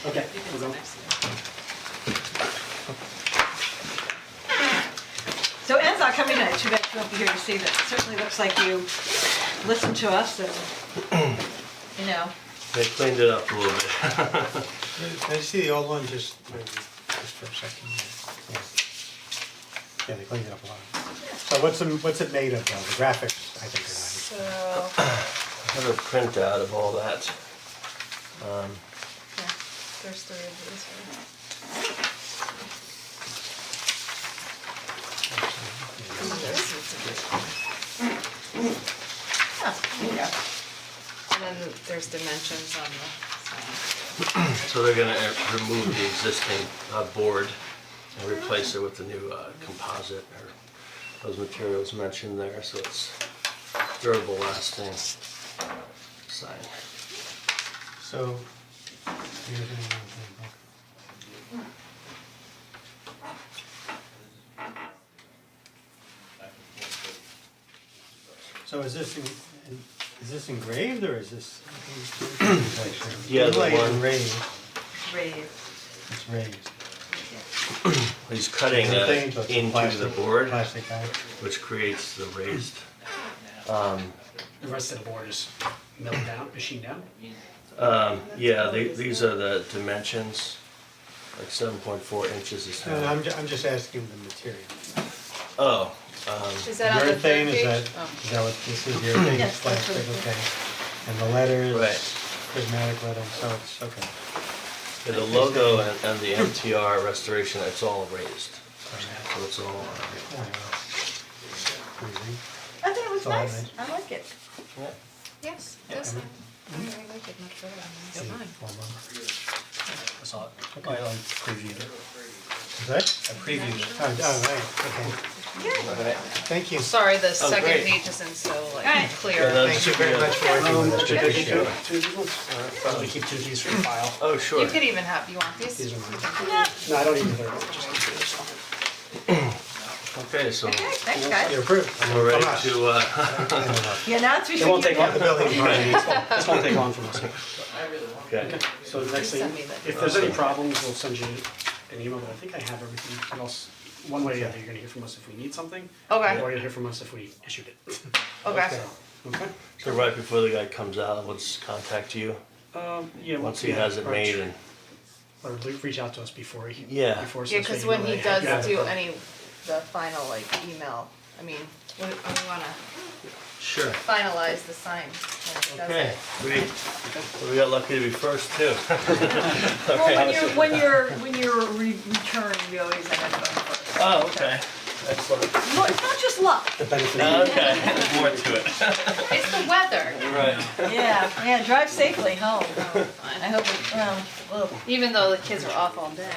Okay, You can we'll sit go. next to me. So Ann's not coming tonight, too bad she won't be here to see this. It certainly looks like you listened to us and, you know. They cleaned it up a little bit. Can I see the old one just for a second? Yeah, they cleaned it up a lot. So what's it made of though? The graphics, I think So, I have a printout of all that. yeah, there's three of these. Right? And then there's dimensions on the sign. So they're gonna remove the existing board and replace it with the new composite or those materials mentioned there, so it's durable, lasting sign. So. So is this engraved or is this? Yeah, the Like one- raised, Brave. it's raised. He's cutting The thing, but into the plastic- board, Plastic bag. which creates the raised. The rest of the board is milled down, machined down. Yeah, these are the dimensions, like 7.4 inches is No, how. I'm just asking the material. Oh, Is that on the third Urethane, page? is that what this is, urethane, Yes, that's what plastic, it is. okay. And the letters, Right. prismatic lettering, so it's, okay. yeah, the logo and the MTR restoration, it's all raised. So it's all, I think it was It's all right, nice. right? I like it. Yes, this one. I like it much better than mine. I saw it. I like previewed it. Is that? I previewed it. Oh, right, okay. Thank you. Sorry, the second great. page isn't so like Alright. clear. Thank you very much for working with us. Good to show. Two of these ones? Probably keep two of these for the file. Oh, sure. You could even have, you want these? These are mine. Yeah. No, I don't need the third one, just keep this Okay, so Okay, thanks, You're guys. approved. we're ready From us. to, Yeah, now it's one. It won't take between long, you. the building, this won't take long from us. okay. So the next thing, Send me the- if there's any problems, we'll send you an email, but I think I have everything else. One way or the other, you're gonna hear from us if we need something. Okay. Or you'll hear from us if we issued it. Okay. Okay? So right before the guy comes out, we'll just contact you, Yeah. once he has it made and, Or reach out to us before he, Yeah. before. Yeah, so cause you when know he that you have does it. do the final like email, I mean, we wanna sure. finalize the sign when he does Okay, it. we got lucky to be first too. Well, when you're returning, we always end up going first. Oh, okay, excellent. Look, it's not just luck. The benefit. Okay, there's more to it. It's the weather, Right. Yeah, drive safely home. fine. I hope it, well, Even though the kids are off all day,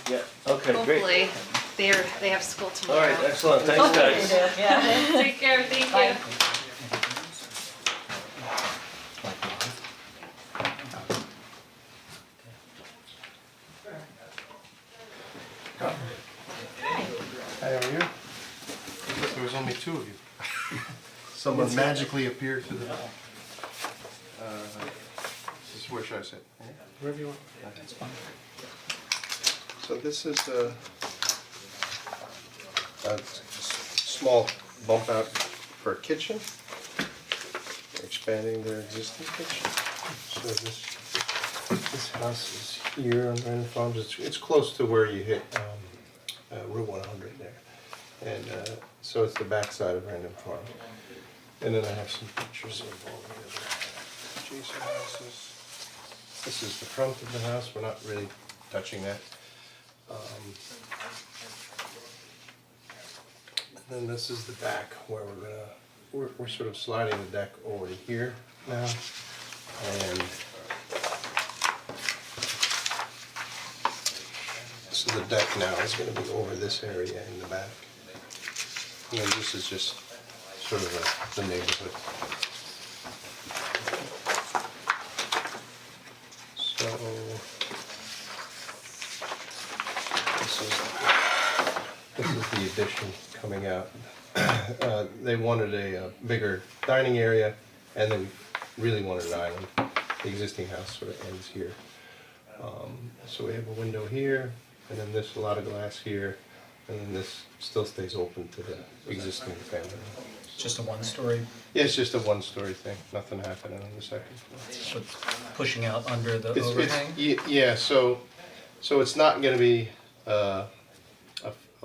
Yeah, okay, great. hopefully they have school All tomorrow. right, excellent, thanks hopefully they guys. do, yeah. Take care, thank Bye. you. Hi, how are you? There was only two of you. Someone magically appeared to the. Where should I sit? Wherever you want. So this is a small bump out for a kitchen. They're expanding their existing kitchen. So this house is here on Brandon Farms. It's close to where you hit Route 100 there. And so it's the backside of Brandon Farms. And then I have some pictures of all the other adjacent houses. This is the front of the house, we're not really touching that. And then this is the back where we're sort of sliding the deck over to here now. And so the deck now is gonna be over this area in the back. And then this is just sort of the neighborhood. So this is the addition coming out. They wanted a bigger dining area, and they really wanted an island. The existing house sort of ends here. So we have a window here, and then there's a lot of glass here, and then this still stays open to the existing family. Just a one-story, Yeah, it's just a one-story thing, nothing happening on the second floor. with pushing out under the It's, overhang? yeah, so it's not gonna be, a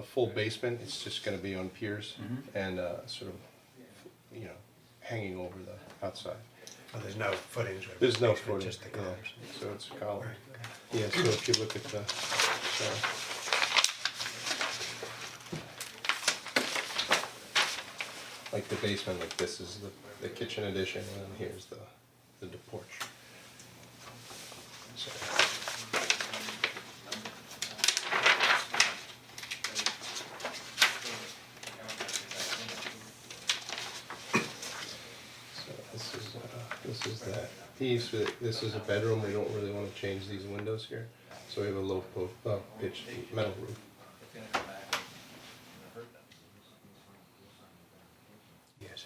full basement, it's just gonna be on piers and, sort of, you know, hanging over the outside. Oh, there's no footings or. There's no basement, footing, Just the yeah, columns. so it's a column. Right, okay. Yeah, so if you look at the, like the basement, like this is the kitchen addition, and then here's the porch. So. So this is that piece, this is a bedroom, we don't really wanna change these windows here, so we have a low pitched metal roof. Yes,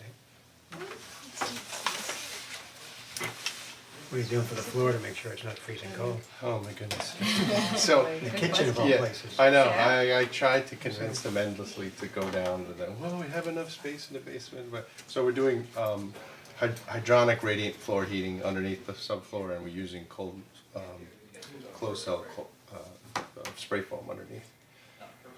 What are you doing for the floor to make sure it's not freezing cold? Oh my goodness. So, The kitchen of all yeah, places. I know, I tried to convince them endlessly to go down to them, well, we have enough space in the basement, but, so we're doing, hydronic radiant floor heating underneath the subfloor, and we're using closed cell, spray foam underneath.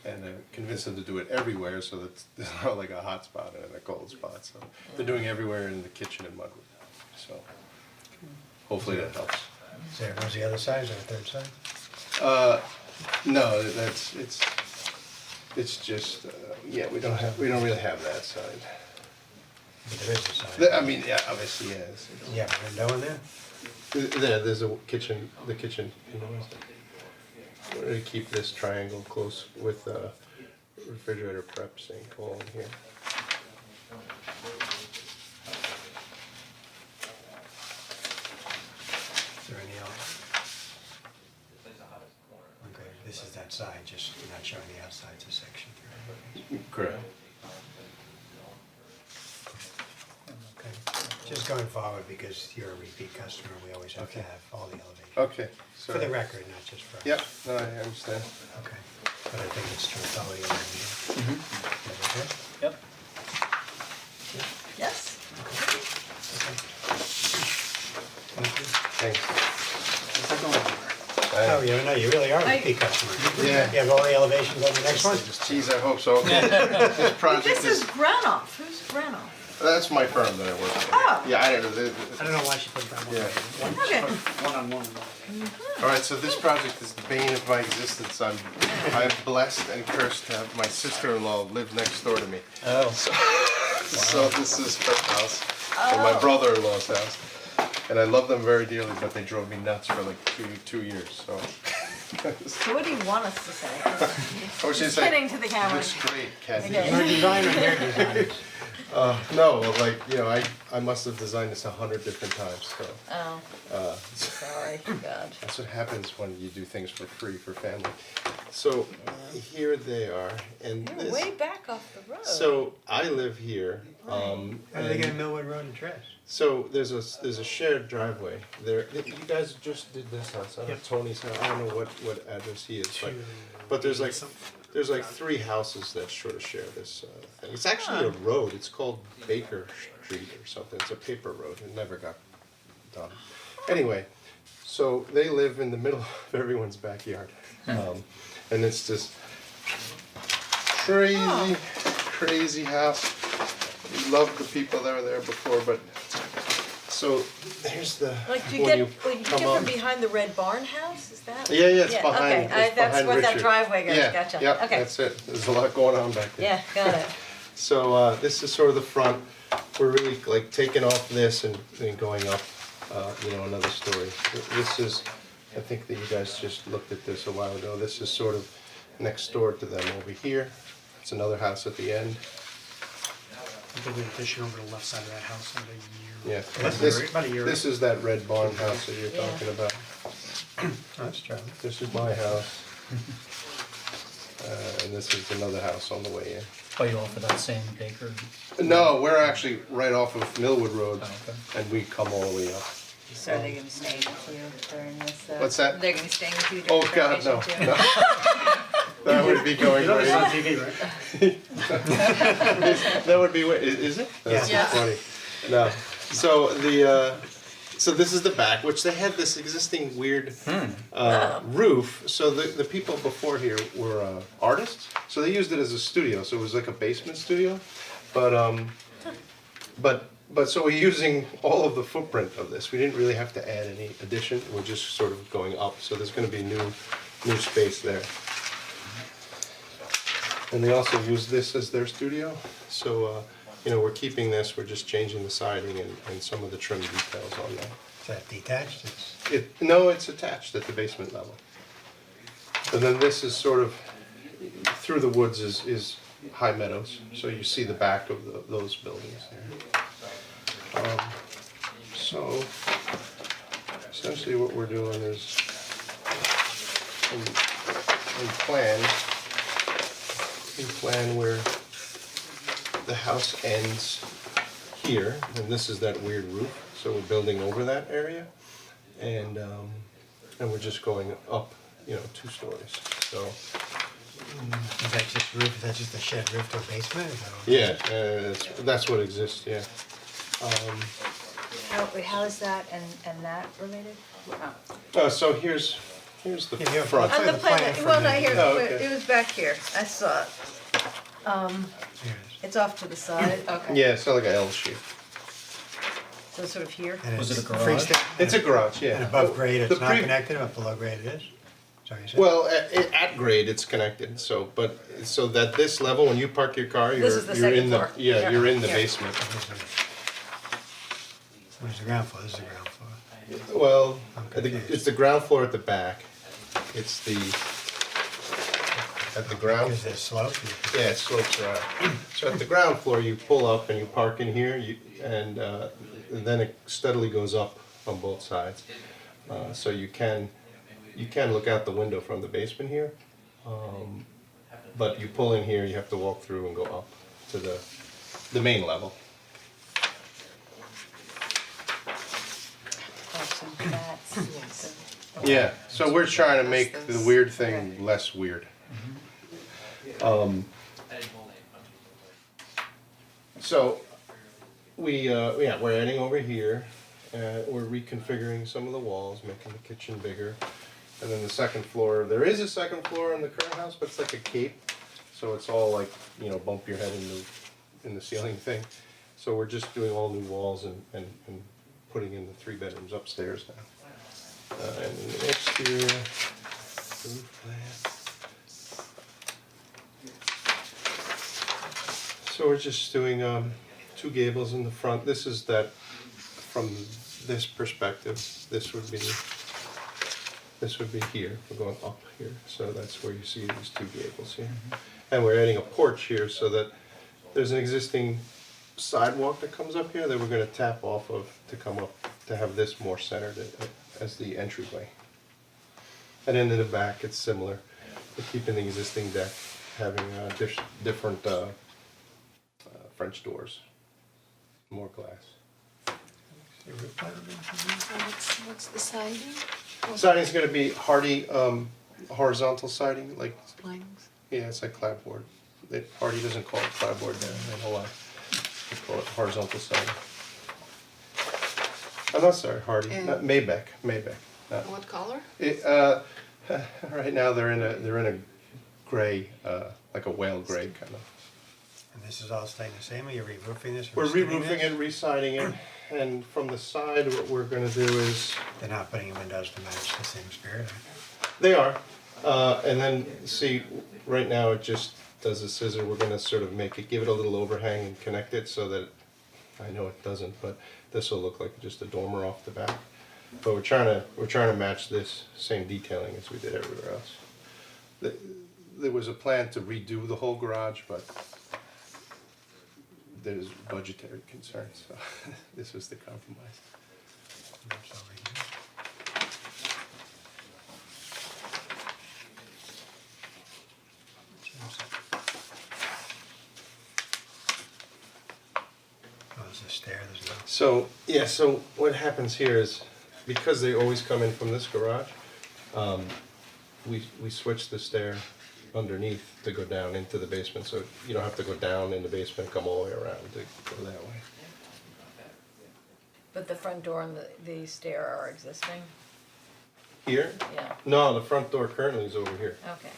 And convinced them to do it everywhere, so that there's not like a hot spot and a cold spot, so they're doing everywhere in the kitchen and mudroom, so hopefully that helps. Is there, where's the other side, is there a third side? No, it's just, yeah, we don't really have that side. But there is a side. I mean, yeah, obviously, yes. You have a window in there? There's a kitchen, the kitchen, you know, we're gonna keep this triangle close with refrigerator prep sink all in here. Is there any else? Okay, this is that side, just you're not showing the outside to section three. Correct. Okay, just going forward, because you're a repeat customer, we always have to Okay. have all the elevations. Okay, so. For the record, not just for us. Yep, no, I understand. Okay, but I think it's true, follow the line. Okay? Yep. Yes? Thanks. Oh, yeah, no, you really are a repeat customer. Yeah. You have all the elevations on the next one? Geez, I hope so. This project This is is, Granoff, who's Granoff? that's my firm that I work for. Oh. Yeah, I don't know, I don't know why she put that one. Yeah. Okay. One-on-one. Alright, so this project is the bane of my existence. I'm blessed and cursed to have my sister-in-law live next door to me. Oh, So this is her house, and my brother-in-law's house. And I love them very dearly, but they drove me nuts for like two years, so. So what do you want us to say? I was just Kidding saying, to the camera. looks great, Kathy. Okay. Your design or their designers? No, well, like, you know, I must have designed this 100 different times, so. Oh, sorry, God. That's what happens when you do things for free for family. So here they are, and You're this. way back off the road. So I live here, How do they get a and Millwood Road address? so there's a shared driveway there. You guys just did this house, Yep. Tony's house. I don't know what address he is, but there's like three houses that sort of share this thing. It's actually a road. It's called Baker Street or something. It's a paper road. It never got done. Anyway, so they live in the middle of everyone's backyard, and it's this crazy house. We love the people that were there before, but so here's the Like, do you when get, you wait, you come get on. from behind the red barn house, is that? Yeah, it's behind. Okay, it's that's behind where that Richard. driveway goes, Yeah, gotcha, Yep, okay. that's it. There's a lot going on back there. Yeah, got it. So this is sort of the front. We're really like taking off this and going up, another story. This is, I think that you guys just looked at this a while ago. This is sort of next door to them over here. It's another house at the end. We did an addition over the left side of that house about a year. Yeah. About a year. This is that red barn house that you're Yeah. talking about. Oh, that's Charlie. This is my house. And this is another house on the way in. oh, you offer that same baker? No, we're actually right off of Millwood Road, Oh, okay. and we come all the way up. So are they gonna be staying with you during this? What's that? They're gonna be staying with you Oh, during God, no, graduation too? no. That would be going You know this right. on TV, right? That would be, is it? That's Yeah. funny. No, so so this is the back, which they had this existing weird roof. So the people before here were artists, so they used it as a studio. So it was like a basement studio, but so we're using all of the footprint of this. We didn't really have to add any addition. We're just sort of going up. So there's going to be new space there. And they also use this as their studio. So we're keeping this. We're just changing the siding and some of the trim details on that. Is that detached? It's, No, it's attached at the basement level. And then this is sort of, through the woods is high meadows, so you see the back of those buildings there. So, essentially what we're doing is, we plan where the house ends here, and this is that weird roof, so we're building over that area, and we're just going up, 2 stories, so. is that just roof, is that just a shed roof to a basement? Is that what- Yeah, that's what exists, yeah. How is that and that related? So here's the Yeah, yeah. front. On the plan from well, the- not here, Oh, but okay. it was back here, I saw it. Here it is. It's off to the side, okay. Yeah, it's like an L shape. So sort of here? And Was it's it a garage? freestanding- It's a garage, yeah. And above grade, The it's not pre- connected, but below grade it is? Sorry, you said? Well, at grade, it's connected, so that this level, when you park your car, This is the you're in second the, floor. yeah, you're in the Yeah. basement. Where's the ground floor? This is the ground floor. Well, I'm I think confused. it's the ground floor at the back. It's at the ground. Is it slope? Yeah, it slopes around. So at the ground floor, you pull up and you park in here, and then it steadily goes up on both sides. So you can look out the window from the basement here, but you pull in here, you have to walk through and go up to the main level. Yes. Yeah, so we're trying to make That's the those- weird thing less weird. So we're adding over here. We're reconfiguring some of the walls, making the kitchen bigger. And then the second floor, there is a second floor in the current house, but it's like a cape. So it's all like, bump your head in the ceiling thing. So we're just doing all new walls and putting in the 3 bedrooms upstairs now. And the exterior, roof plan. So we're just doing 2 gables in the front. This is that, from this perspective, this would be here, we're going up here, so that's where you see these 2 gables here. And we're adding a porch here so that there's an existing sidewalk that comes up here that we're gonna tap off of to come up, to have this more centered as the entryway. And then in the back, it's similar, we're keeping the existing deck, having different French doors, more glass. What's the siding? Siding's gonna be hardy, horizontal siding, like, Planks? yeah, it's like clapboard. Hardy doesn't call it clapboard there, I don't know why. They call it horizontal siding. I'm not sorry, Hardy, And- not Maybach. What color? Right now, they're in a gray, like a whale gray kind of. And this is all staying the same, or you're re-roofing this? or We're reskinning re-roofing this? it, re-siding it, and from the side, what we're gonna do is, They're not putting in windows to match the same spirit, they are, and then, see, right now it just does a scissor, we're gonna sort of give it a little overhang and connect it so that, I know it doesn't, but this will look like just a dormer off the back. But we're trying to match this same detailing as we did everywhere else. There was a plan to redo the whole garage, but there's budgetary concerns, so this was the compromise. It's over here. Oh, there's a stair, there's no. So what happens here is because they always come in from this garage, we switched the stair underneath to go down into the basement, so you don't have to go down in the basement, come all the way around to go that way. But the front door and the stair are existing? Here? Yeah, No, the front door currently is over here. okay.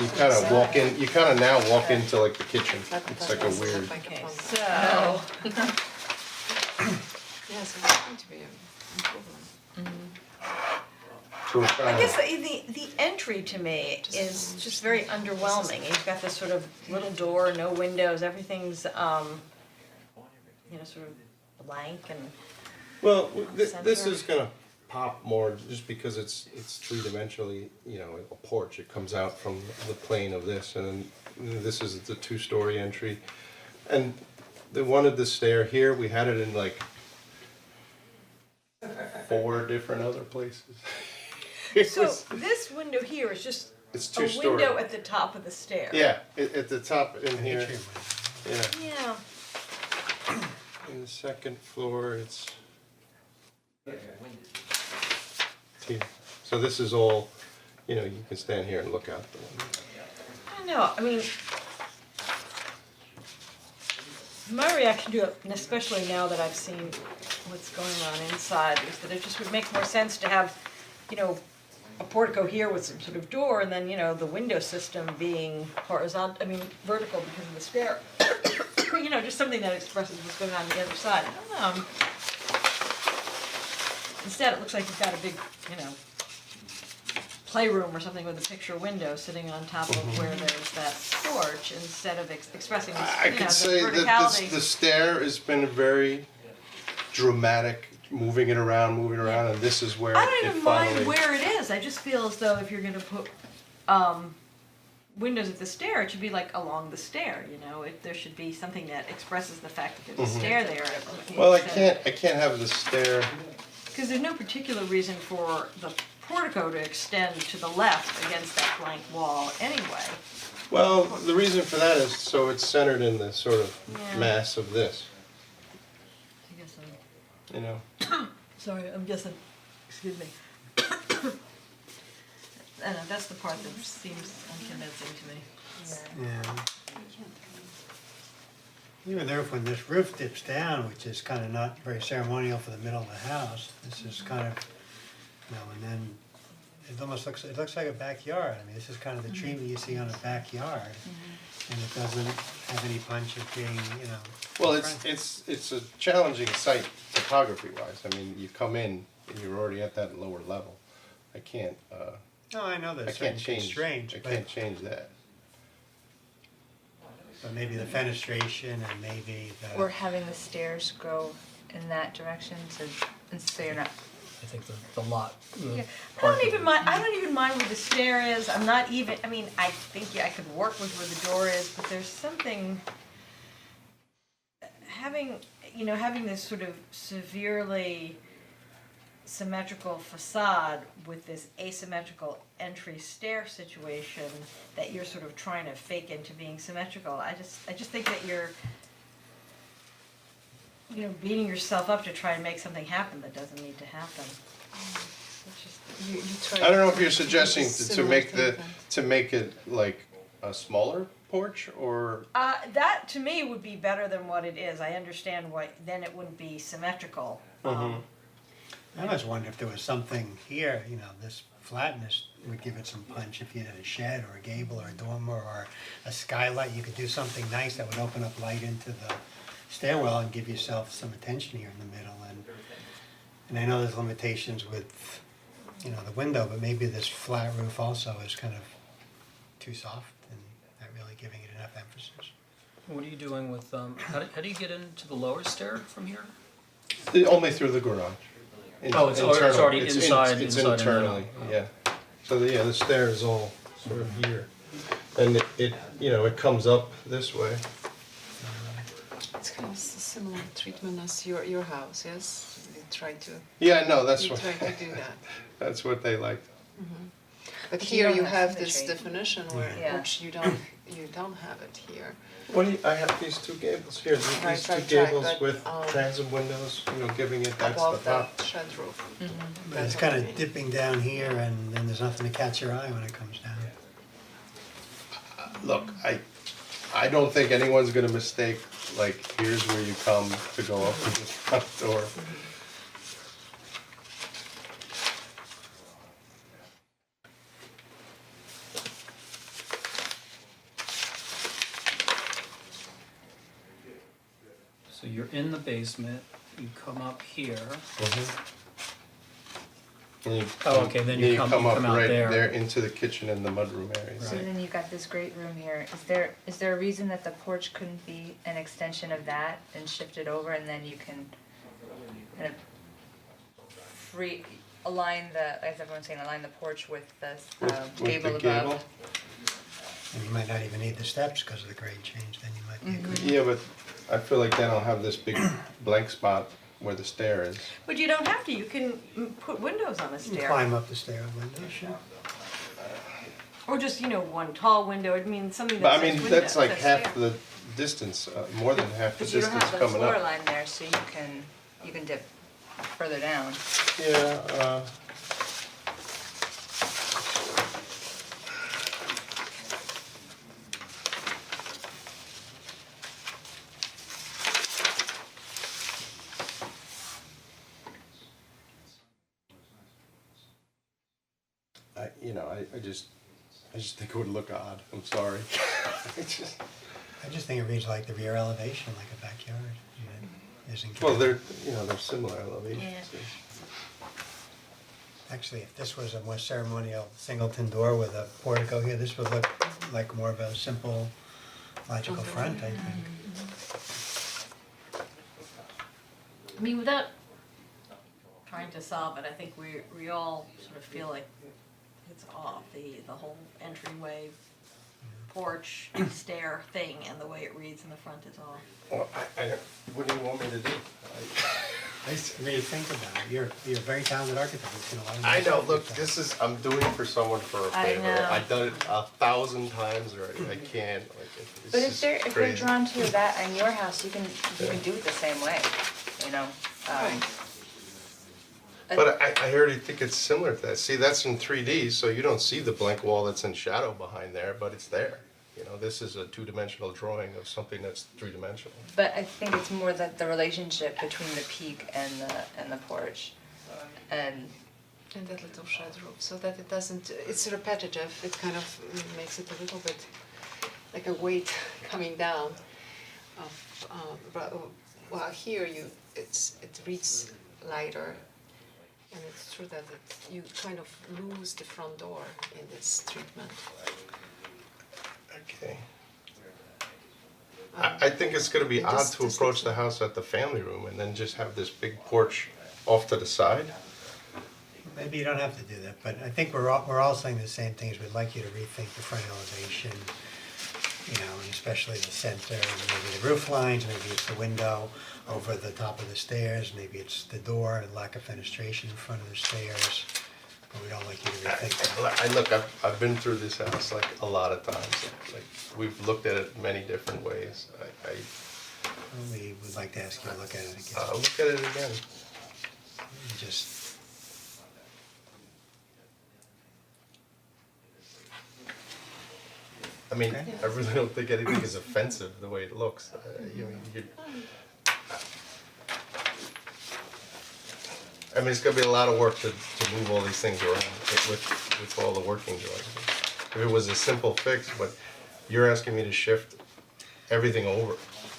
You kind of walk in, you kind of now walk into like the kitchen. It's like a weird. Okay, so, Yes, it's going to be an improvement. So we're I trying guess to, the entry to me is just very underwhelming. You've got this sort of little door, no windows, everything's, you know, sort of blank and, well, this Center. is gonna pop more just because it's three-dimensionally, you know, a porch. It comes out from the plane of this, and then this is the two-story entry. And they wanted the stair here, we had it in like 4 different other places. It so was- this window here is just It's a two-story. window at the top of the stair. Yeah, at the top in here, Atrium. yeah. Yeah, In the second floor, it's here. So this is all, you know, you can stand here and look out the window. I don't know, I mean, my reaction to it, and especially now that I've seen what's going on inside, is that it just would make more sense to have, you know, a portico here with some sort of door, and then, you know, the window system being horizontal, I mean, vertical because of the stair. You know, just something that expresses what's going on the other side, I don't know. Instead, it looks like you've got a big, you know, playroom or something with a picture window sitting on top of where there's that porch, instead of expressing this, I you know, could the say that verticality. the stair has been very dramatic, moving it around, and this is where I don't it even finally. mind where it is, I just feel as though if you're gonna put, windows at the stair, it should be like along the stair, you know, there should be something that expresses the fact that there's a stair there. Well, I can't have the stair. Cause there's no particular reason for the portico to extend to the left against that blank wall anyway. Well, the reason for that is so it's centered in the sort of Yeah. mass of this, I guess you know. sorry, I'm guessing, excuse me. I don't know, that's the part that seems unconvincing to me. Yeah. Even there, when this roof dips down, which is kind of not very ceremonial for the middle of the house, this is kind of, you know, and then it almost looks, it looks like a backyard. I mean, this is kind of the treatment you see on a backyard. And it doesn't have any punch of being, you know. Well, it's a challenging site topography wise. I mean, you come in and you're already at that lower level. I can't No, I know I there's can't certain change, constraints, I but can't change that. maybe the fenestration and maybe Or the, having the stairs go in that direction to, and so you're not, I think the lot, the I parking. don't even mind where the stair is, I'm not even, I mean, I think I could work with where the door is, but there's something, having, you know, having this sort of severely symmetrical facade with this asymmetrical entry stair situation that you're sort of trying to fake into being symmetrical, I just think that you're, you know, beating yourself up to try and make something happen that doesn't need to happen. It's just, you try. I don't know if you're suggesting to Similar make to the, that. to make it like a smaller porch or, that to me would be better than what it is, I understand why, then it wouldn't be symmetrical. I almost wonder if there was something here, you know, this flatness would give it some punch if you had a shed or a gable or a dormer or a skylight. You could do something nice that would open up light into the stairwell and give yourself some attention here in the middle. And I know there's limitations with, you know, the window, but maybe this flat roof also is kind of too soft and not really giving it enough emphasis. What are you doing with, how do you get into the lower stair from here? only through the garage. Oh, it's Internal. already It's inside It's and out. internally, yeah. So the stair is all sort of here. And it, you know, it comes up this way. It's kind of similar treatment as your house, yes? You try to, Yeah, no, that's you what, try to do that. that's what they like. But You here don't you have have this symmetry. definition where, Yeah. which you don't have it here. What do you, I have these two gables here, these Right, two right, gables but, with transom windows, giving it, that's the Above top. the shed roof. But it's kind of dipping down here and then there's nothing to catch your eye when it comes down. Look, I don't think anyone's gonna mistake, like, here's where you come to go up to the front door. So you're in the basement, you come up here. And you Oh, okay, then you come up out right there. there into the kitchen and the mudroom area. So then you've got this great room here. Is there a reason that the porch couldn't be an extension of that and shift it over and then you can kind of align the, as everyone's saying, align the porch with the With the gable gable? above? And you might not even need the steps because of the grade change, then you might be a good. Yeah, but I feel like then I'll have this big blank spot where the stair is. But you don't have to, you can put windows on a You stair. climb up the stair window, sure. Or just, you know, one tall window, I mean, something But that I says mean, window, that's like says half stair. the distance, more than half the But you don't distance have the coming floor up. line there, so you can dip further down. Yeah, I just think it would look odd, I'm sorry. I just think it reads like the rear elevation, like a backyard. and it isn't Well, counted. they're similar elevations. Yeah. Actually, if this was a more ceremonial singleton door with a portico here, this would look like more of a simple logical front, I think. I mean, without trying to solve it, I think we all sort of feel like it's off, the whole entryway, porch, stair thing, and the way it reads in the front is off. Well, what do you want me to do? I mean, think about it, you're a very talented architect, you've seen a lot of. I nice know, look, architecture. I'm doing it for someone for a I favor. know. I've done it 1,000 times already, I can't, it's But just if you're crazy. drawn to that in your house, you can do it the same way, you know? But I already think it's similar to that. See, that's in 3D, so you don't see the blank wall that's in shadow behind there, but it's there. This is a two-dimensional drawing of something that's three-dimensional. But I think it's more that the relationship between the peak and the porch. And And that little shed roof, so that it doesn't, it's repetitive, it kind of makes it a little bit like a weight coming down of, well, here it reads lighter. And it's true that you kind of lose the front door in this treatment. Okay. I think it's gonna be odd This- to this approach looks the house at the family room and then just have this big porch off to the side. Maybe you don't have to do that, but I think we're all saying the same things, we'd like you to rethink the front elevation, and especially the center, and maybe the roof lines, maybe it's the window over the top of the stairs, maybe it's the door and lack of fenestration in front of the stairs, but we'd all like you to rethink that. Look, I've been through this house like a lot of times, like, we've looked at it many different ways. We would like to ask you to look at it again, I'll look at it again. and just, I mean, Okay. I really don't think anything is offensive the way it looks. I mean, it's gonna be a lot of work to move all these things around with all the working drawings. If it was a simple fix, but you're asking me to shift everything over,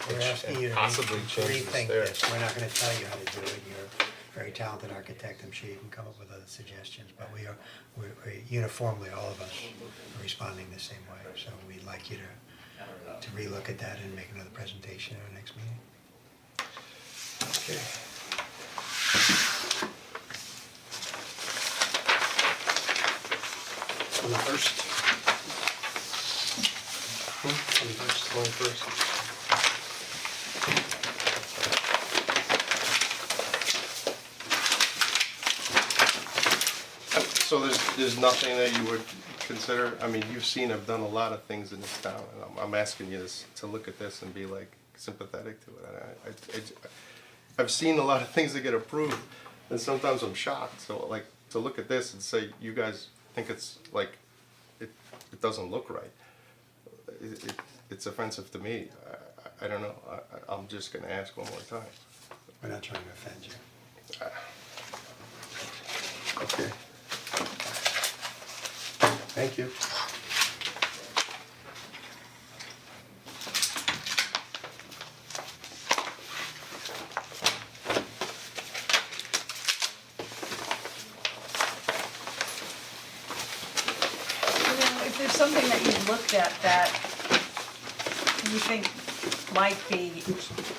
we're asking you and to possibly change the rethink stairs. this, we're not gonna tell you how to do it, you're a very talented architect, I'm sure you can come up with other suggestions, but we're uniformly, all of us are responding the same way, so we'd like you to relook at that and make another presentation at our next meeting. Okay. On the first, Going first. So there's there's nothing that you would consider, I mean, you've seen, I've done a lot of things in this town, and I'm asking you to look at this and be like sympathetic to it. I've seen a lot of things that get approved, and sometimes I'm shocked, so like, to look at this and say, you guys think it's like, it doesn't look right. It's offensive to me, I don't know, I'm just gonna ask one more time. We're not trying to offend you. Okay. Thank you. If there's something that you looked at that you think might be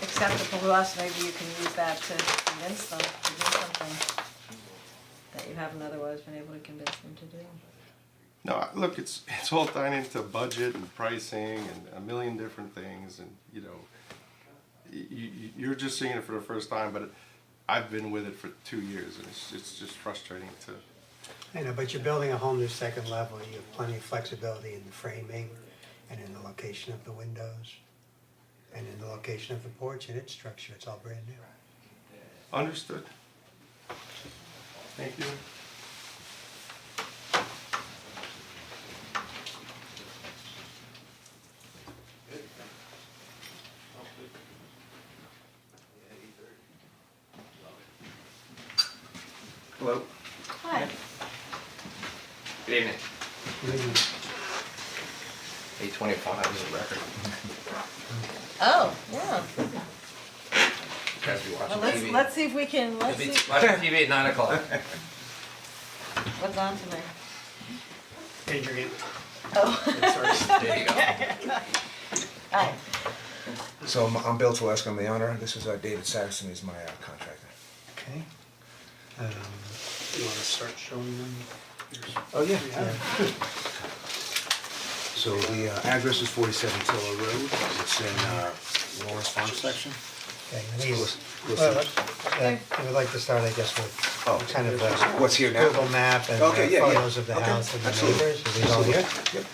acceptable to us, maybe you can use that to convince them to do something that you haven't otherwise been able to convince them to do. No, look, it's all tied into budget and pricing and a million different things, and you know, you're just seeing it for the first time, but I've been with it for 2 years, and it's just frustrating to. I know, but you're building a whole new second level, you have plenty of flexibility in the framing and in the location of the windows and in the location of the porch and its structure, it's all brand new. Understood. Thank you. Hello. Hi. Good evening. 8:25 is a record. Oh, yeah. You guys be watching Well, TV. let's see if we can, You'll let's be see watching TV at 9 o'clock. what's on tonight. Adrian, Oh. sorry. There you go. Hi. So I'm Bill Telesco, I'm the owner. This is David Saxon, he's my contractor. Okay. You wanna start showing them yours? Oh, yeah. Yeah. So the address is 47 Tiller Road. It's in Lawrence Farm section. Okay, and these, Close- well, close to- I would like to start, I guess, with Oh, kind of what's here now? Google map and Okay, yeah, yeah. photos of the Okay, house and the absolutely. neighbors, are these all here? Yep.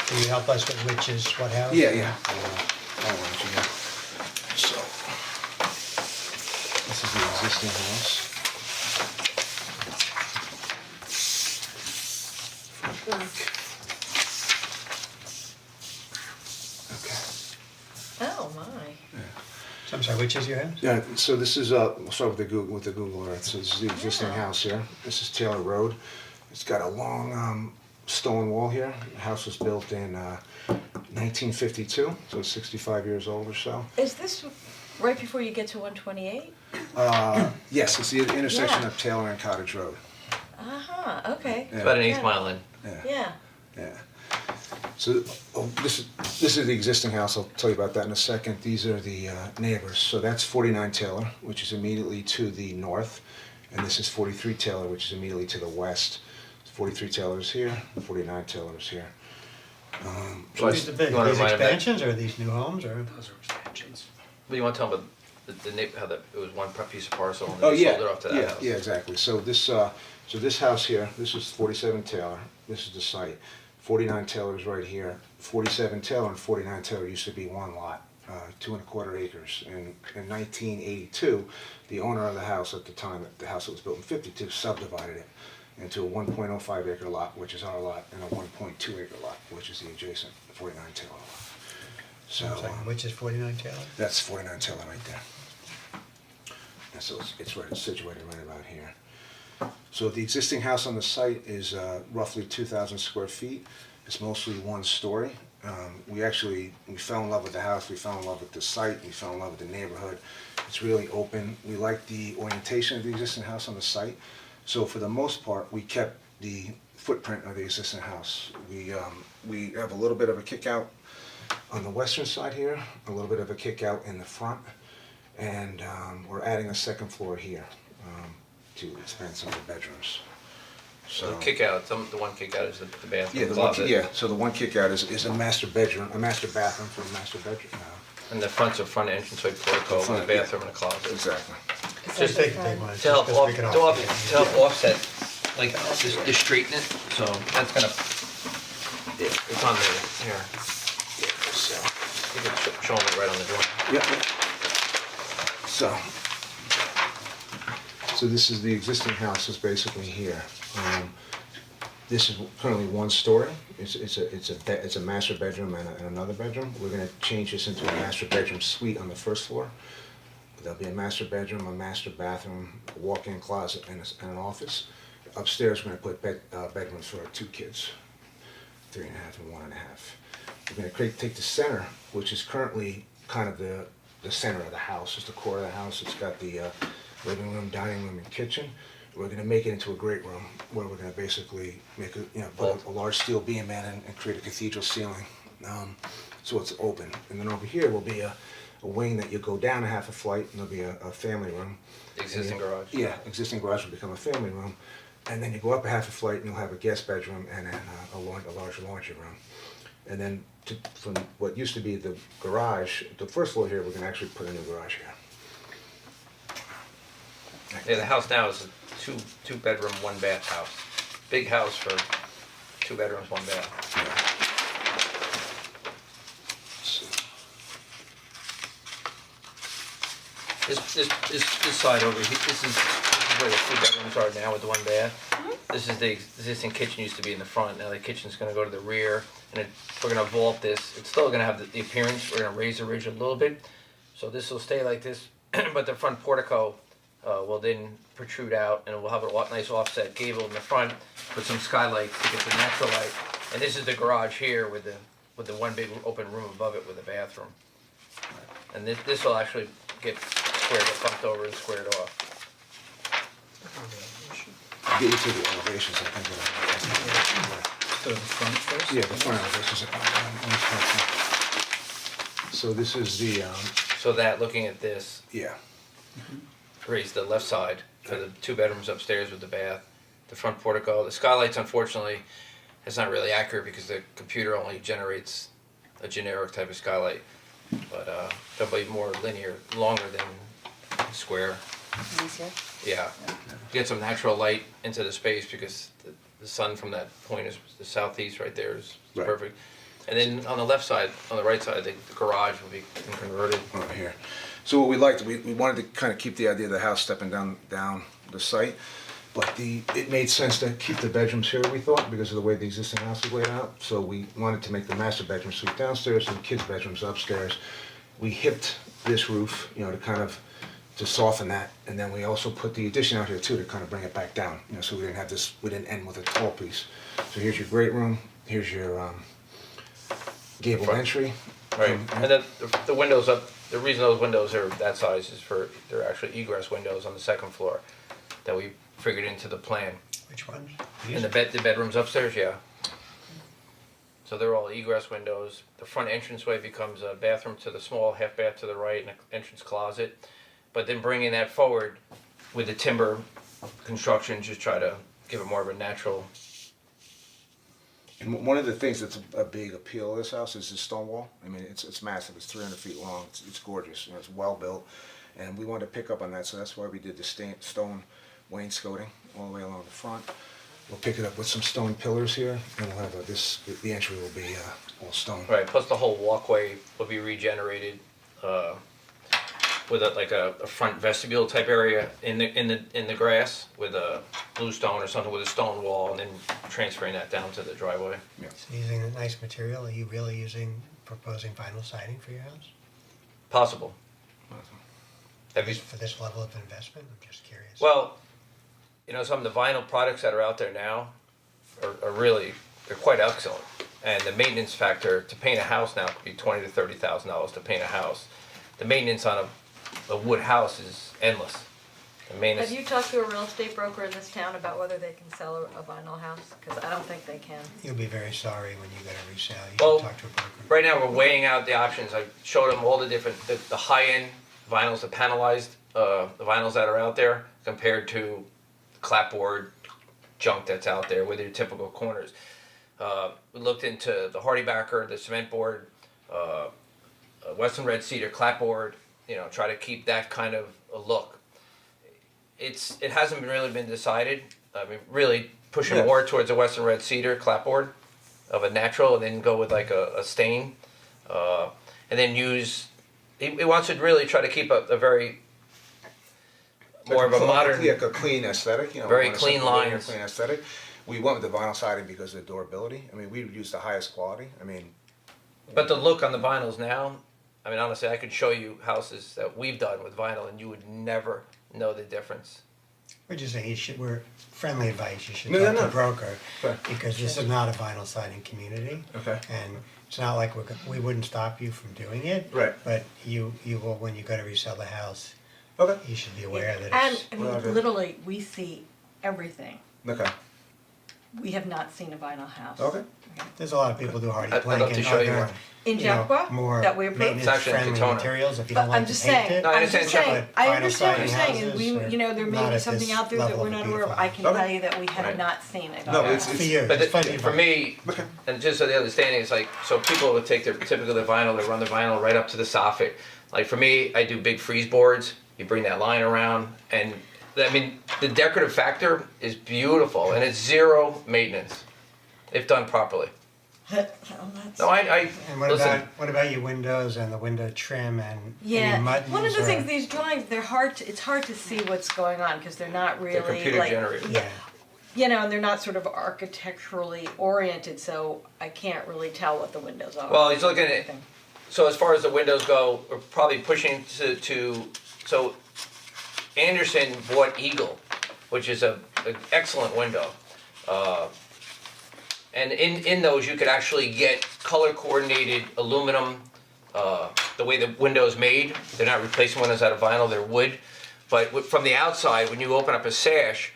Can you help us with which is what house? Yeah, yeah. I'll let you know. So, this is the existing house. Okay. Oh, my. So I'm sorry, which is your house? Yeah, so this is, we'll start with the Google Earth. So this is the existing house here. This is Taylor Road. It's got a long stone wall here. The house was built in 1952, so it's 65 years old or so. Is this right before you get to 128? Yes, it's the intersection Yeah. of Taylor and Cottage Road. Uh-huh, okay. Yeah. It's about an eighth Yeah. mile in. Yeah. Yeah. So this is the existing house. I'll tell you about that in a second. These are the neighbors. So that's 49 Taylor, which is immediately to the north, and this is 43 Taylor, which is immediately to the west. 43 Taylor is here, 49 Taylor is here. So Are these the big, you wanna these remind them that- expansions or are these new homes or? Those are expansions. But you wanna tell them about the how it was one piece of parcel and Oh, then they yeah, sold it off to that yeah, house? yeah, exactly. So this house here, this is 47 Taylor, this is the site. 49 Taylor is right here. 47 Taylor and 49 Taylor used to be one lot, 2¼ acres. And in 1982, the owner of the house at the time, the house that was built in 52, subdivided it into a 1.05 acre lot, which is our lot, and a 1.2 acre lot, which is the adjacent 49 Taylor lot. So I'm sorry, which is 49 Taylor? that's 49 Taylor right there. And so it's right, situated right about here. So the existing house on the site is roughly 2,000 square feet. It's mostly one story. We fell in love with the house, we fell in love with the site, we fell in love with the neighborhood. It's really open. We like the orientation of the existing house on the site. So for the most part, we kept the footprint of the existing house. We have a little bit of a kick out on the western side here, a little bit of a kick out in the front, and we're adding a second floor here to expand some of the bedrooms. So the kick out, the one kick out is the bathroom, Yeah, the the one, closet. yeah, so the one kick out is a master bedroom, a master bathroom for a master bedroom. And the front's a front entrance, like portico, with a front, yeah. bathroom and a closet. Exactly. Just take one, To help just pick it to off. help offset like just straighten it, so that's gonna, it's on there, here, So, you can show them it right on the drawing. yeah. So this is the existing house is basically here. This is currently one story. It's a master bedroom and another bedroom. We're gonna change this into a master bedroom suite on the first floor. There'll be a master bedroom, a master bathroom, a walk-in closet, and an office. Upstairs, we're gonna put bedrooms for our 2 kids, 3.5 and 1.5. We're gonna take the center, which is currently kind of the center of the house, it's the core of the house. It's got the living room, dining room, and kitchen. We're gonna make it into a great room where we're gonna basically make put a large steel beam in and create a cathedral ceiling. So it's open. And then over here will be a wing that you go down a half a flight, and there'll be a family room. Existing garage. Yeah, existing garage will become a family room. And then you go up a half a flight and you'll have a guest bedroom and then a larger laundry room. And then from what used to be the garage, the first floor here, we're gonna actually put a new garage here. Yeah, the house now is a two bedroom, 1 bath house. Big house for 2 bedrooms, 1 bath. This side over here, this is where the 2 bedrooms are now with the 1 bath. This is the existing kitchen used to be in the front, now the kitchen's gonna go to the rear, and we're gonna vault this. It's still gonna have the appearance, we're gonna raise the ridge a little bit, so this will stay like this, but the front portico will then protrude out, and we'll have a nice offset gable in the front with some skylights to get the natural light. And this is the garage here with the 1 big open room above it with a bathroom. And this will actually get squared, bumped over and squared off. Get you to the elevations, I think. Go to the front first? Yeah, the front elevations. So this is the, So that, looking at this, yeah. raise the left side for the 2 bedrooms upstairs with the bath, the front portico. The skylights, unfortunately, is not really accurate because the computer only generates a generic type of skylight. But they'll be more linear, longer than square. Easier. Yeah, get some natural light into the space because the sun from that point is the southeast right there is Right. perfect. And then on the left side, on the right side, the garage will be converted. Over here. So what we liked, we wanted to kind of keep the idea of the house stepping down the site, but it made sense to keep the bedrooms here, we thought, because of the way the existing house is laid out. So we wanted to make the master bedroom suite downstairs and the kids' bedrooms upstairs. We hipped this roof, to soften that, and then we also put the addition out here too to kind of bring it back down. So we didn't end with a tall piece. So here's your great room. Here's your gable Front. entry. Right, and then the windows up, the reason those windows are that size is they're actually egress windows on the 2nd floor that we figured into the plan. Which ones? And the bedrooms upstairs, yeah. So they're all egress windows. The front entranceway becomes a bathroom to the small half bath to the right and an entrance closet. But then bringing that forward with the timber construction, just try to give it more of a natural. And one of the things that's a big appeal of this house is the stone wall. I mean, it's massive. It's 300 feet long. It's gorgeous. It's well built, and we wanted to pick up on that. So that's why we did the stone wainscoting all the way along the front. We'll pick it up with some stone pillars here, and we'll have the entry will be all stone. Right, plus the whole walkway will be regenerated with a front vestibule type area in the grass with a bluestone or something with a stone wall, and then transferring that down to the driveway. Yeah. So using a nice material, are you really proposing vinyl siding for your house? Possible. Have you, For this level of investment, I'm just curious. well, some of the vinyl products that are out there now are really, they're quite excellent. And the maintenance factor to paint a house now could be $20,000 to $30,000 to paint a house. The maintenance on a wood house is endless. The maintenance. Have you talked to a real estate broker in this town about whether they can sell a vinyl house? Cause I don't think they can. You'll be very sorry when you get a resale, you Well, should talk to a broker. Right now, we're weighing out the options. I showed them all the different, the high-end vinyls, the panelized, the vinyls that are out there compared to clapboard junk that's out there with your typical corners. We looked into the HardieBacker, the cement board, Western Red Cedar clapboard, try to keep that kind of a look. It hasn't really been decided. I mean, really pushing Yeah. more towards a Western red cedar clapboard of a natural, and then go with like a stain, and then use. He wants to really try to keep a very more of a modern. Yeah, a clean aesthetic, you know. Very we want clean something linear, lines. Clean aesthetic. We went with the vinyl siding because of the durability. I mean, we used the highest quality. I mean, But the look on the vinyls now, I mean, honestly, I could show you houses that we've done with vinyl, and you would never know the difference. We're just saying, we're friendly advice, you should No, talk no, to no. a broker, Right. because this is not a vinyl siding community. Okay. And it's not like we wouldn't stop you from doing it. Right. But you will, when you go to resell the house, okay, you should be aware that And, it's, I mean, Okay. literally, we see everything. okay, We have not seen a vinyl house. okay. there's a lot of people do hardy I'd plank love to and show you other, one. In you know, Jacqua, more that we approved? It's maintenance actually in friendly Katona. materials if you But don't like I'm to just paint saying, it. No, I I'm just understand saying, Chocolate I vinyl understand what you're siding saying, and we, houses you know, there are may not be at something this out there that level we're of not aware of, beautiful. I can Okay. tell you that we have Right. not seen it. No, it's For you, But it's fun for me, Okay. and just so the understanding is like, so people would take their typically the vinyl, they run the vinyl right up to the soffit. Like for me, I do big freeze boards. You bring that line around, and I mean the decorative factor is beautiful, and it's zero maintenance if done properly. No, I And what listen. what about your windows and the window trim and Yeah, any buttons one of the or- things, these drawings, it's hard to see what's going on, cause they're not They're really computer like, generated. Yeah, you know, and they're not sort of architecturally oriented, so I can't really tell what the windows are. Well, he's looking at. So as far as the windows go, we're probably pushing to so Anderson bought Eagle, which is an excellent window. And in those, you could actually get color coordinated aluminum, the way the window's made. They're not replacing windows out of vinyl, they're wood. But from the outside, when you open up a sash,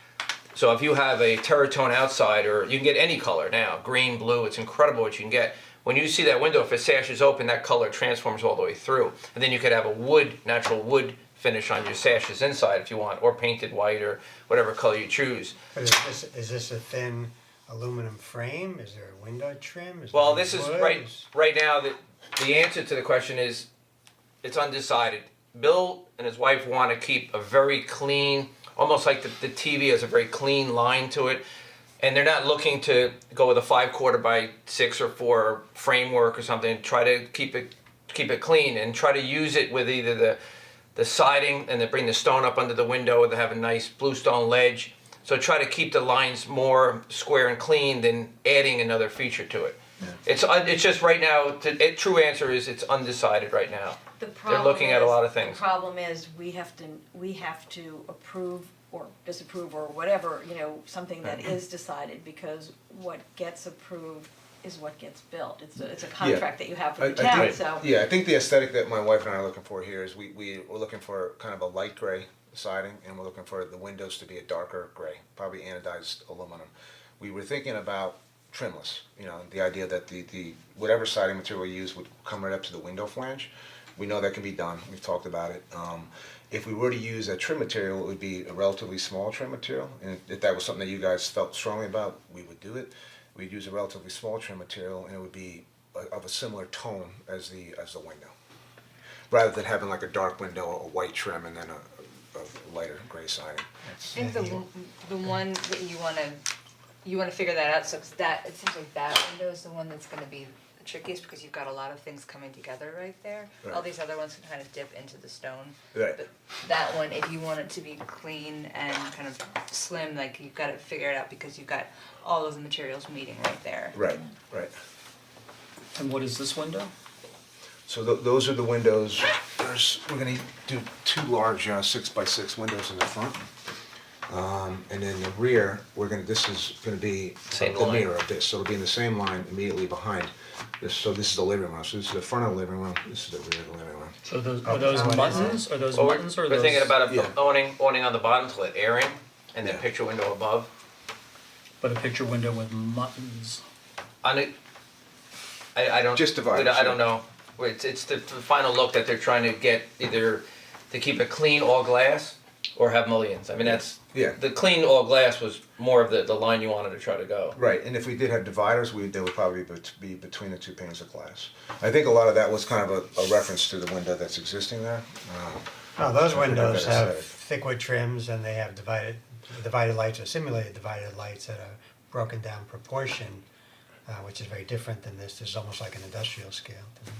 so if you have a Terratone outside, or you can get any color now, green, blue, it's incredible what you can get. When you see that window, if a sash is open, that color transforms all the way through. And then you could have a natural wood finish on your sashes inside if you want, or painted white, or whatever color you choose. but is this a thin aluminum frame? Is there a window trim? Is Well, there this is wood? right now, the answer to the question is, it's undecided. Bill and his wife want to keep a very clean, almost like the TV has a very clean line to it. And they're not looking to go with a 5/4 by 6 or 4 framework or something. Try to keep it clean and try to use it with either the siding, and then bring the stone up under the window, and they have a nice bluestone ledge. So try to keep the lines more square and clean than adding another feature to it. It's just right now. True answer is it's undecided right now. The They're problem looking at a is- lot of things. The problem is, we have to approve or disapprove or whatever, you know, something that is decided, because what gets approved is what gets built. It's a contract that you have I with the town, think, so. yeah, I think the aesthetic that my wife and I are looking for here is we're looking for kind of a light gray siding, and we're looking for the windows to be a darker gray, probably anodized aluminum. We were thinking about trimless, you know, the idea that the whatever siding material we use would come right up to the window flange. We know that can be done, we've talked about it. If we were to use a trim material, it would be a relatively small trim material, and if that was something that you guys felt strongly about, we would do it. We'd use a relatively small trim material, and it would be of a similar tone as the window. Rather than having like a dark window, a white trim, and then a lighter gray siding. I think the one that you wanna figure that out, so 'cause it seems like that window is the one that's gonna be the trickiest, because you've got a lot of things coming together right there. All Right. these other ones can kind of dip into the stone. Right. But that one, if you want it to be clean and kind of slim, like you've gotta figure it out, because you've got all of the materials meeting right there. Right, right. And what is this window? So those are the windows, we're gonna do 2 large 6x6 windows in the front. And then the rear, this is gonna be Same the line. mirror of this, so it'll be in the same line immediately behind this, so this is the living room, so this is the front of the living room, this is the rear of the living room. So those, Oh, are those what is buttons, are those Well, buttons or are those? we're thinking about Yeah. awning on the bottom to let air in, and then Yeah. picture window above. But a picture window with buttons. On it, I don't. Just dividers, I don't yeah. know. It's the final look that they're trying to get, either to keep it clean all glass or have mullions. I mean, that's, Yeah. the clean all glass was more of the line you wanted to try to go. Right, and if we did have dividers, they would probably be between the 2 panes of glass. I think a lot of that was kind of a reference to the window that's existing there. No, those windows better have aesthetic. thick wood trims and they have divided The divided lights are simulated divided lights at a broken down proportion, which is very different than this. This is almost like an industrial scale to me.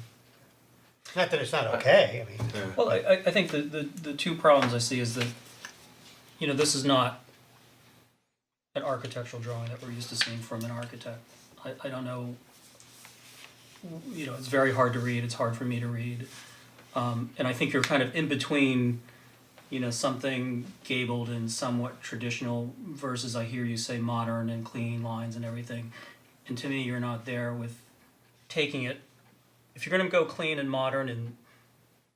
Not that it's not okay, I mean. Well, I think the two problems I see is that, you know, this is not an architectural drawing that we're used to seeing from an architect. I don't know, you know, it's very hard to read, it's hard for me to read. And I think you're kind of in between, you know, something gabled and somewhat traditional versus I hear you say modern and clean lines and everything. And to me, you're not there with taking it. If you're gonna go clean and modern and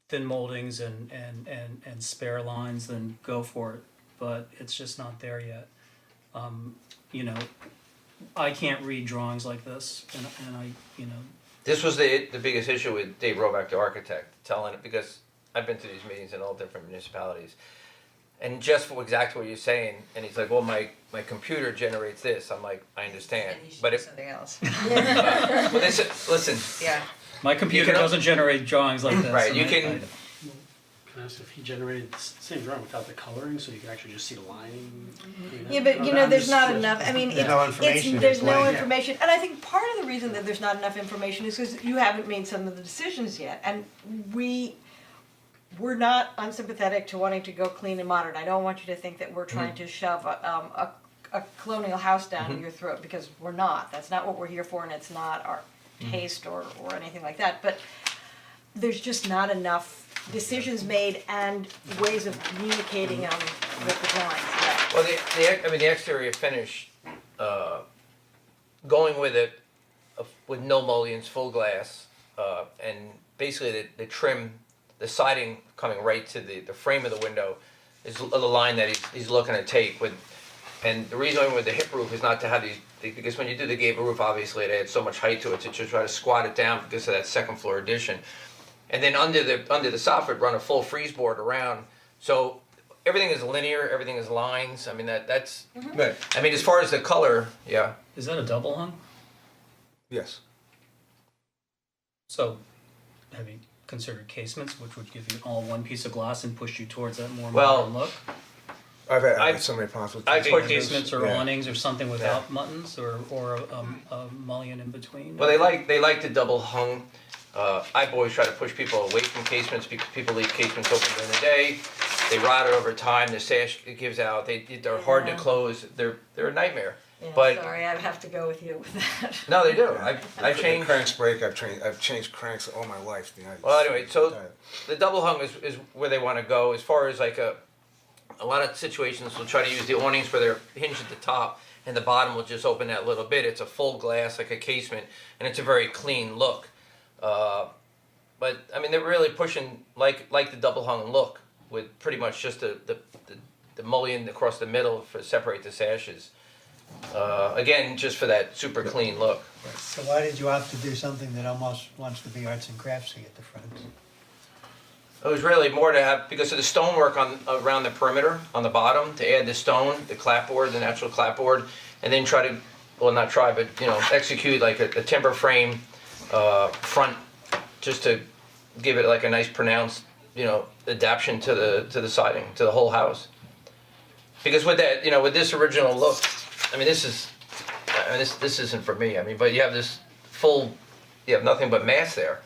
thin moldings and spare lines, then go for it. But it's just not there yet. You know, I can't read drawings like this, and I, you know. This was the biggest issue with Dave Roback, the architect, telling it, because I've been to these meetings in all different municipalities. And just for exactly what you're saying, and he's like, well, my computer generates this. I'm like, I understand. But if, something else. well, listen, Yeah. My computer can- doesn't generate drawings like this. Right, and you I- can- Can I ask if he generated the same drawing without the coloring, so you can actually just see the line? Yeah, but you know, there's not enough, I mean, There's no information there's no displayed. information, and I think part of the reason that there's not enough information is because you haven't made some of the decisions yet, and we're not unsympathetic to wanting to go clean and modern. I don't want you to think that we're trying to shove a colonial house down your throat, because we're not. That's not what we're here for, and it's not our taste or anything like that, but there's just not enough decisions made and ways of communicating with the drawings yet. well, the exterior finish, going with it, with no mullions, full glass, and basically the trim, the siding coming right to the frame of the window is the line that he's looking to take with, and the reason I went with the hip roof is not to have these, because when you do the gable roof, obviously it adds so much height to it, to try to squat it down because of that second floor addition. And then under the soffit, run a full freeze board around, so everything is linear, everything is lines, I mean, that's, Right, I mean, as far as the color, yeah. Is that a double hung? yes. So, have you considered casements, which would give you all one piece of glass and push you towards that more Well, modern look? I've had I've- so many problems with I've Or put casements or Yeah. awnings or something without muttons or a mullion in between? Well, they like the double hung. I've always tried to push people away from casements because people leave casements open during the day. They rot over time. The sash it gives out. They're hard to Yeah. close. They're a nightmare. Yeah, But sorry, I'd have to go with you with that. no, they do. I've The changed. cranks break, I've changed cranks all my life, you know. Well, anyway, so the double hung is where they want to go. As far as like a lot of situations, will try to use the awnings where they're hinged at the top and the bottom will just open that little bit. It's a full glass like a casement, and it's a very clean look. But I mean, they're really pushing like the double hung look with pretty much just the mullion across the middle to separate the sashes. Again, just for that super clean look. So why did you opt to do something that almost wants to be arts and craftsy at the front? It was really more to have, because of the stonework around the perimeter, on the bottom, to add the stone, the clapboard, the natural clapboard, and then try to, well, not try, but, you know, execute like a timber frame, front, just to give it like a nice pronounced, you know, adaptation to the siding, to the whole house. Because with that, you know, with this original look, I mean, this isn't for me, I mean, but you have this full, you have nothing but mass there.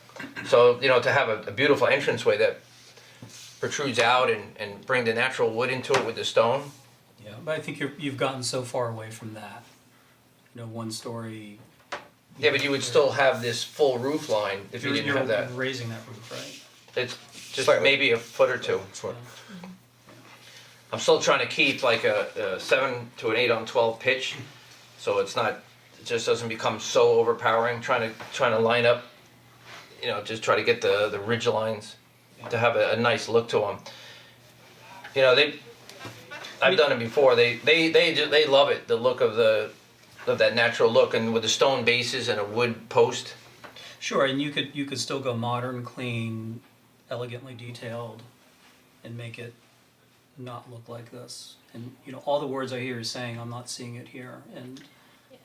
So, you know, to have a beautiful entranceway that protrudes out and bring the natural wood into it with the stone. Yeah, but I think you've gotten so far away from that. You know, one story. Yeah, but you would still have this full roof line if you didn't have that. You're raising that roof, right? It's just Slightly. maybe a foot or two. Foot. I'm still trying to keep like a 7 to an 8 on 12 pitch, so it's not, it just doesn't become so overpowering. Trying to line up, you know, just try to get the ridge lines to have a nice look to them. You know, I've done it before. They love it, the look of that natural look, and with the stone bases and a wood post. Sure, and you could still go modern, clean, elegantly detailed, and make it not look like this. And you know, all the words I hear is saying I'm not seeing it here. And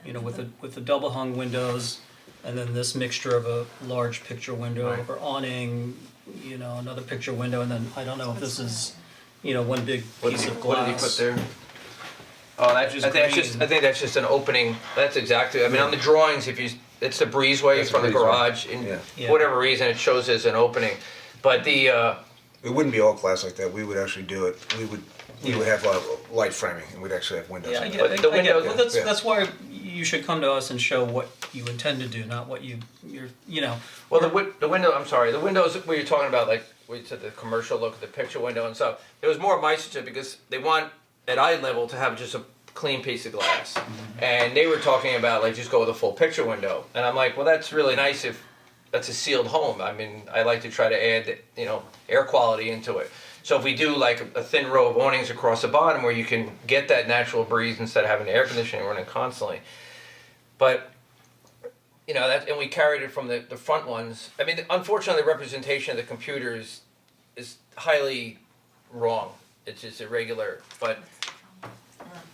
you know, with the double hung windows, and then this mixture of a large picture window Right. or awning, you know, another picture window, and then I don't know if this is, you know, one big piece of What glass. did he put there? Oh, that's, Which I is think that's just, green. I think that's just an opening, that's exactly, I mean, on the drawings, if you, it's the breezeway That's a from the breezeway. garage, and Yeah. Yeah. for whatever reason, it shows as an opening. But the, It wouldn't be all glass like that, we would actually do it, we would have light framing, and we'd actually have windows. Yeah, I in get, there. But I the I get, window- well, that's, yeah. that's why you should come to us and show what you intend to do, not what you're, you know. well, the window, I'm sorry, the windows where you're talking about, like, we said the commercial look, the picture window and stuff, it was more my suggestion because they want, at eye level, to have just a clean piece of glass. And they were talking about, like, just go with a full picture window. And I'm like, well, that's really nice if that's a sealed home. I mean, I like to try to add, you know, air quality into it. So if we do like a thin row of awnings across the bottom where you can get that natural breeze instead of having the air conditioning running constantly. But, you know, that, and we carried it from the front ones. I mean, unfortunately, the representation of the computers is highly wrong. It's just irregular, but,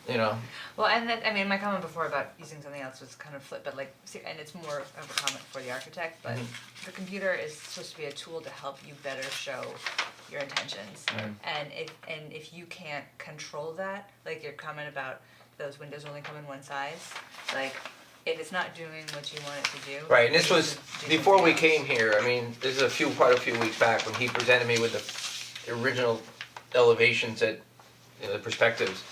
you know. Well, and then, I mean, my comment before about using something else was kind of flip, but like, see, and it's more of a comment for the architect, but the computer is supposed to be a tool to help you better show your intentions. And if you can't control that, like your comment about those windows only come in one size, like, if it's not doing what you want it to do. Right, and this you was should do before we something came else. here. I mean, this is quite a few weeks back when he presented me with the original elevations at, you know, the perspectives.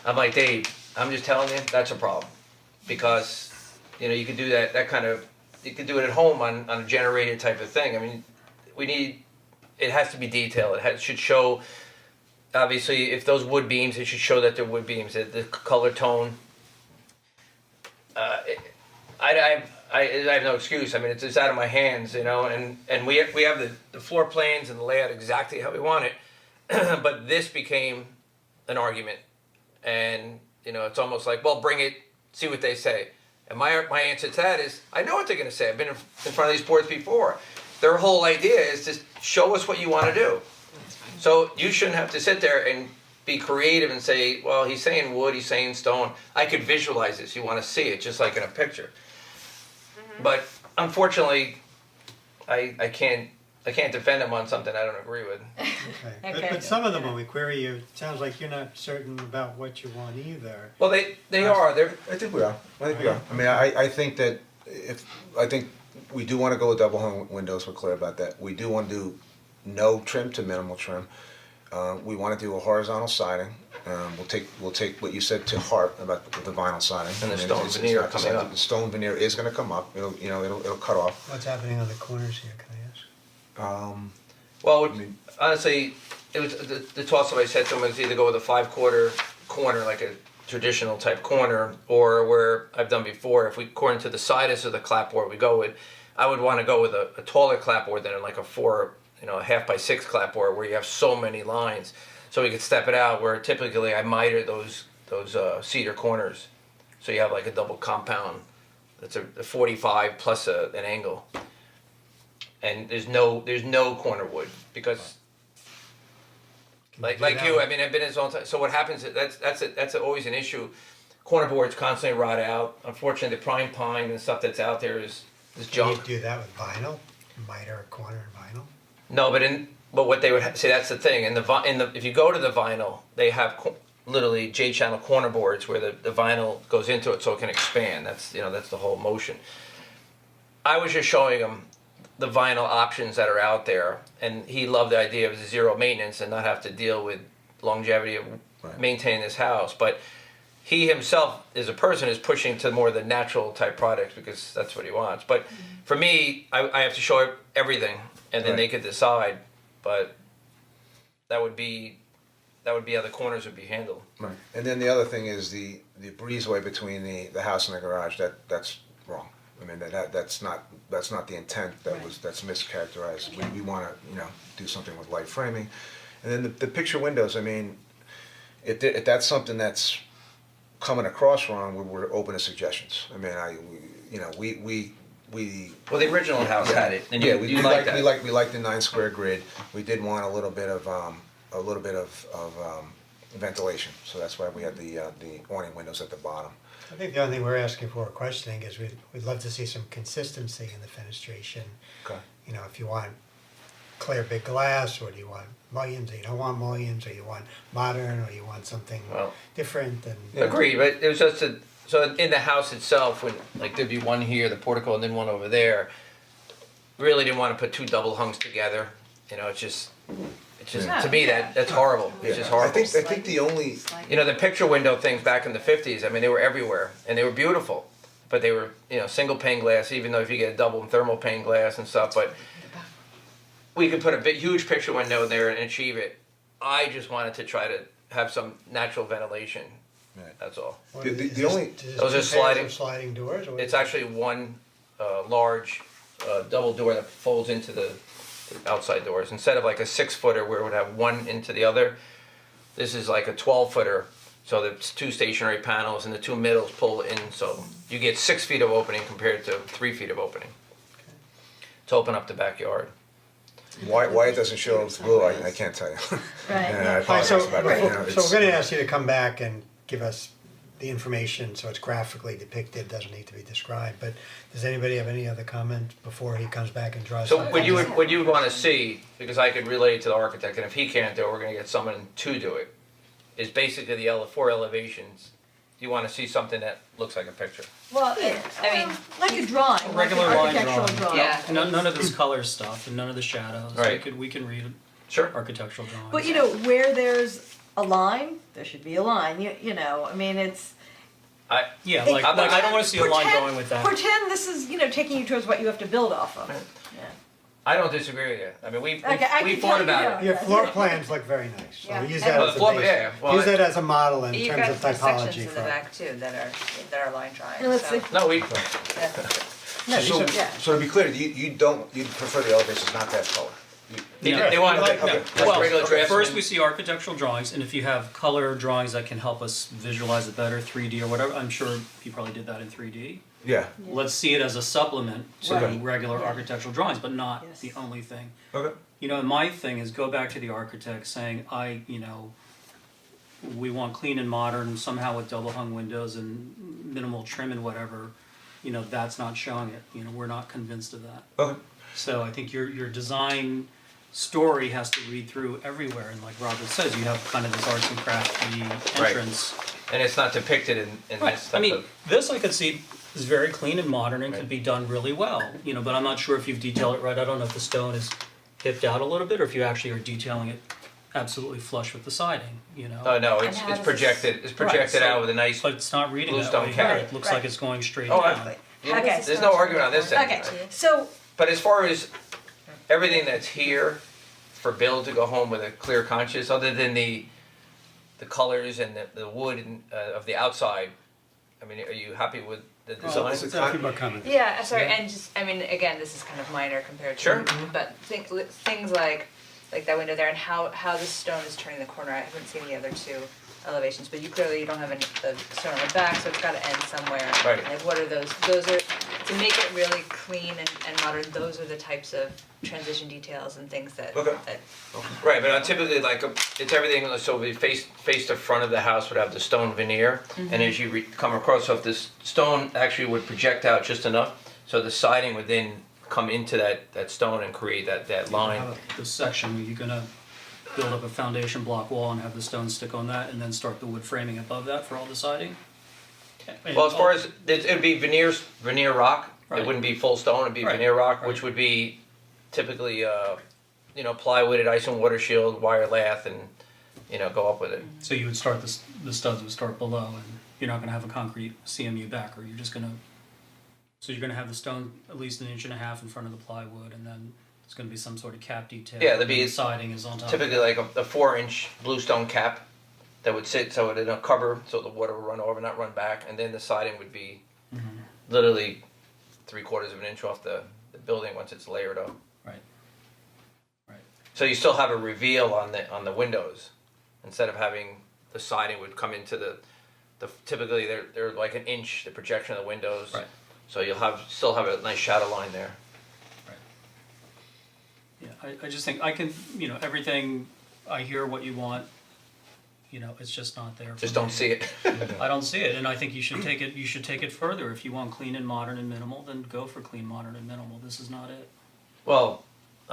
I'm like, Dave, I'm just telling you, that's a problem. Because, you know, you could do that kind of, you could do it at home on a generated type of thing. I mean, it has to be detailed. It should show, obviously, if those wood beams, it should show that they're wood beams, the color tone. I have no excuse. I mean, it's out of my hands, you know. And we have the floor plans and the layout exactly how we want it, but this became an argument, and you know, it's almost like, well, bring it, see what they say. And my answer to that is, I know what they're going to say. I've been in front of these boards before. Their whole idea is to show us what you want to do. So you shouldn't have to sit there and be creative and say, well, he's saying wood, he's saying stone. I could visualize this. You want to see it, just like in a picture. But unfortunately, I can't defend him on something I don't agree with. Okay, Okay. but some of them, when we query you, it sounds like you're not certain about what you want either. Well, they are. They're I think we are. I mean, I think that I think we do wanna go with double hung windows, we're clear about that. We do wanna do no trim to minimal trim. We wanna do a horizontal siding. We'll take what you said to heart about the vinyl siding. And the I mean, stone it's veneer not coming decided. up. The stone veneer is gonna come up, it'll cut off. What's happening on the corners here, can I ask? well, honestly, it was the toss-up I said to him was either go with a 5/4 corner, like a traditional type corner, or where I've done before, if we, according to the size of the clapboard we go with, I would wanna go with a taller clapboard than like a 1/2 by 6 clapboard where you have so many lines. So we could step it out where typically I miter those cedar corners. So you have like a double compound, that's a 45 plus an angle. And there's no corner wood because like you, I mean, I've been in this all the time. So what happens is that's always an issue. Corner boards constantly rot out. Unfortunately, the prime pine and stuff that's out there is Can you junk. do that with vinyl? Miter a corner in vinyl? No, but what they would say, that's the thing. If you go to the vinyl, they have literally J-channel corner boards where the vinyl goes into it so it can expand. That's the whole motion. I was just showing him the vinyl options that are out there, and he loved the idea of zero maintenance and not have to deal with longevity of maintaining this house. But he himself, as a person, is pushing to more the natural type products because that's what he wants. But for me, I have to show everything, and then they could decide. But that would be how the corners would be handled. Right. And then the other thing is the breezeway between the house and the garage, that's wrong. I mean, that's not the intent, that's mischaracterized. We wanna, do something with light framing. And then the picture windows, I mean, if that's something that's coming across wrong, we're open to suggestions. I mean, we Well, the original house had it, and yeah, you like that. we like the 9 square grid. We did want a little bit of ventilation, so that's why we had the awning windows at the bottom. I think the only thing we're asking for or questioning is we'd love to see some consistency in the fenestration. Okay. You know, if you want clear big glass, or do you want mullions, or you don't want mullions, or you want modern, or you want something Well, different, and. Agreed, but it was just a, so in the house itself, when, like, there'd be one here, the portico, and then one over there. Really didn't wanna put two double hungs together, you know, it's just, to me, that's horrible, it's just horrible. I think the only, You know, the picture window things back in the 50s, I mean, they were everywhere, and they were beautiful. But they were, you know, single pane glass, even though if you get a double and thermal pane glass and stuff, but we could put a big, huge picture window there and achieve it. I just wanted to try to have some natural ventilation, Right. that's all. What The- is the this- only- is this Those are two pairs sliding- of sliding doors, or? It's actually one large double door that folds into the outside doors. Instead of like a 6-footer where it would have one into the other, this is like a 12-footer. So there's two stationary panels and the two middles pull in, so you get 6 feet of opening compared to 3 feet of opening. To open up the backyard. why it doesn't show through, I can't tell you. And I Alright, so, apologize about it, you know, so it's. we're gonna ask you to come back and give us the information, so it's graphically depicted, doesn't need to be described, but does anybody have any other comment before he comes back and draws So something? what you would wanna see, because I could relate to the architect, and if he can't do it, we're gonna get someone to do it, is basically the 4 elevations. You wanna see something that looks like a picture. Well, I mean, Like a drawing, like an Regular line architectural drawing. drawing. Yeah. None of this color stuff and none of the shadows. Right. We can read Sure. architectural drawings. But you know, where there's a line, there should be a line, you know, I mean, it's. Yeah, It- like I don't wanna see a line going with that. Pretend this is, you know, taking you towards what you have to build off of, yeah. I don't disagree with you. I mean, we Okay, I we can thought tell you about don't. it. Your floor plans look very nice, so Yeah. use And- that Well, as a floor- base, yeah, well, use that as a model in you've terms got of some typology sections in for. the back too that are line drawings, And let's so, see. No, we, yeah. Yeah, these are- Yeah. So to be clear, you prefer the elevations not that color? they want, like- no, okay. just Well, regular draftsman. first we see architectural drawings, and if you have color drawings that can help us visualize it better, 3D or whatever, I'm sure you probably did that in 3D. Yeah. Let's see it as a supplement to Right. regular Yeah. architectural drawings, but not Yes. the only thing. Okay. You know, my thing is go back to the architect saying, we want clean and modern, somehow with double hung windows and minimal trim and whatever, that's not showing it, we're not convinced of that. Okay. So I think your design story has to read through everywhere, and like Robert says, you have kind of this arts and crafty Right. entrance. And it's not depicted in Right, this I type mean, of, this I could see is very clean and modern and could Right. be done really well, but I'm not sure if you've detailed it right, I don't know if the stone is hipped out a little bit, or if you actually are detailing it absolutely flush with the siding, oh no, And it's how does projected, it's Right, projected so- out with a nice, But it's not reading that Bluestone way cap. here, it looks like Right. it's going straight Oh, down. Okay. there's no argument on this end. Okay, so, But as far as everything that's here for Bill to go home with a clear conscience, other than the colors and the wood and, of the outside, I mean, are you happy with the design? it's a It's a few more comments. Yeah, sorry, Yeah. and just, I mean, again, this is kind of minor compared to, Sure. but things like that window there and how the stone is turning the corner, I haven't seen the other two elevations, but you don't have any, the stone on the back, so it's gotta end somewhere. Right. Like, what are those are, to make it really clean and modern, those are the types of transition details and things that, Okay. that Right, but typically it's everything, so we face the front of the house would have the stone veneer, and as you come across, so if this stone actually would project out just enough, so the siding would then come into that stone and create that line. How about this section, are you gonna build up a foundation block wall and have the stone stick on that, and then start the wood framing above that for all the siding? And Well, as far as, it'd be veneer rock, it Right. wouldn't be full stone, it'd be Right, veneer rock, which right. would be typically, plywooded, ice and water shield, wire lath, and, go up with it. So you would start the studs would start below, and you're not gonna have a concrete CMU back, or you're just gonna, so you're gonna have the stone at least 1.5 inches in front of the plywood, and then it's gonna be some sort of cap detail. Yeah, there'd and be the siding is on top. Typically like a 4-inch bluestone cap that would sit so it don't cover, so the water would run over, not run back, and then the siding would be literally 3/4 of an inch off the building once it's layered up. Right. Right. So you still have a reveal on the windows, instead of having the siding would come into the typically they're like 1 inch, the projection of the windows. Right. So you'll still have a nice shadow line there. Yeah, I just think I can, everything, I hear what you want, it's just not there for Just me. don't see it. I don't see it, and I think you should take it further. If you want clean and modern and minimal, then go for clean, modern and minimal. This is not it. Well,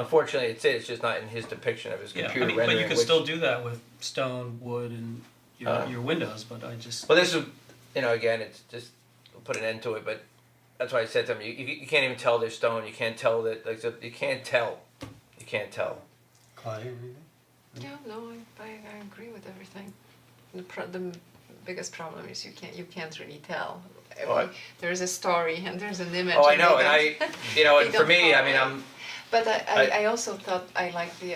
Unfortunately, it's just not in his depiction of his Yeah, I computer mean, rendering, but you could which- still do that with stone, wood, and your windows, but I just. Well, this is, again, it's just, we'll put an end to it, but that's why I said to him, you can't even tell they're stone, you can't tell that, like, you can't tell. You can't tell. Claudia, what do you think? Yeah, no, I agree with everything. The biggest problem is you can't really tell. Oh, I- There's a story and there's an image. Oh, I and know, they and don't- and they for don't me, I mean, follow. But I- I also thought I like the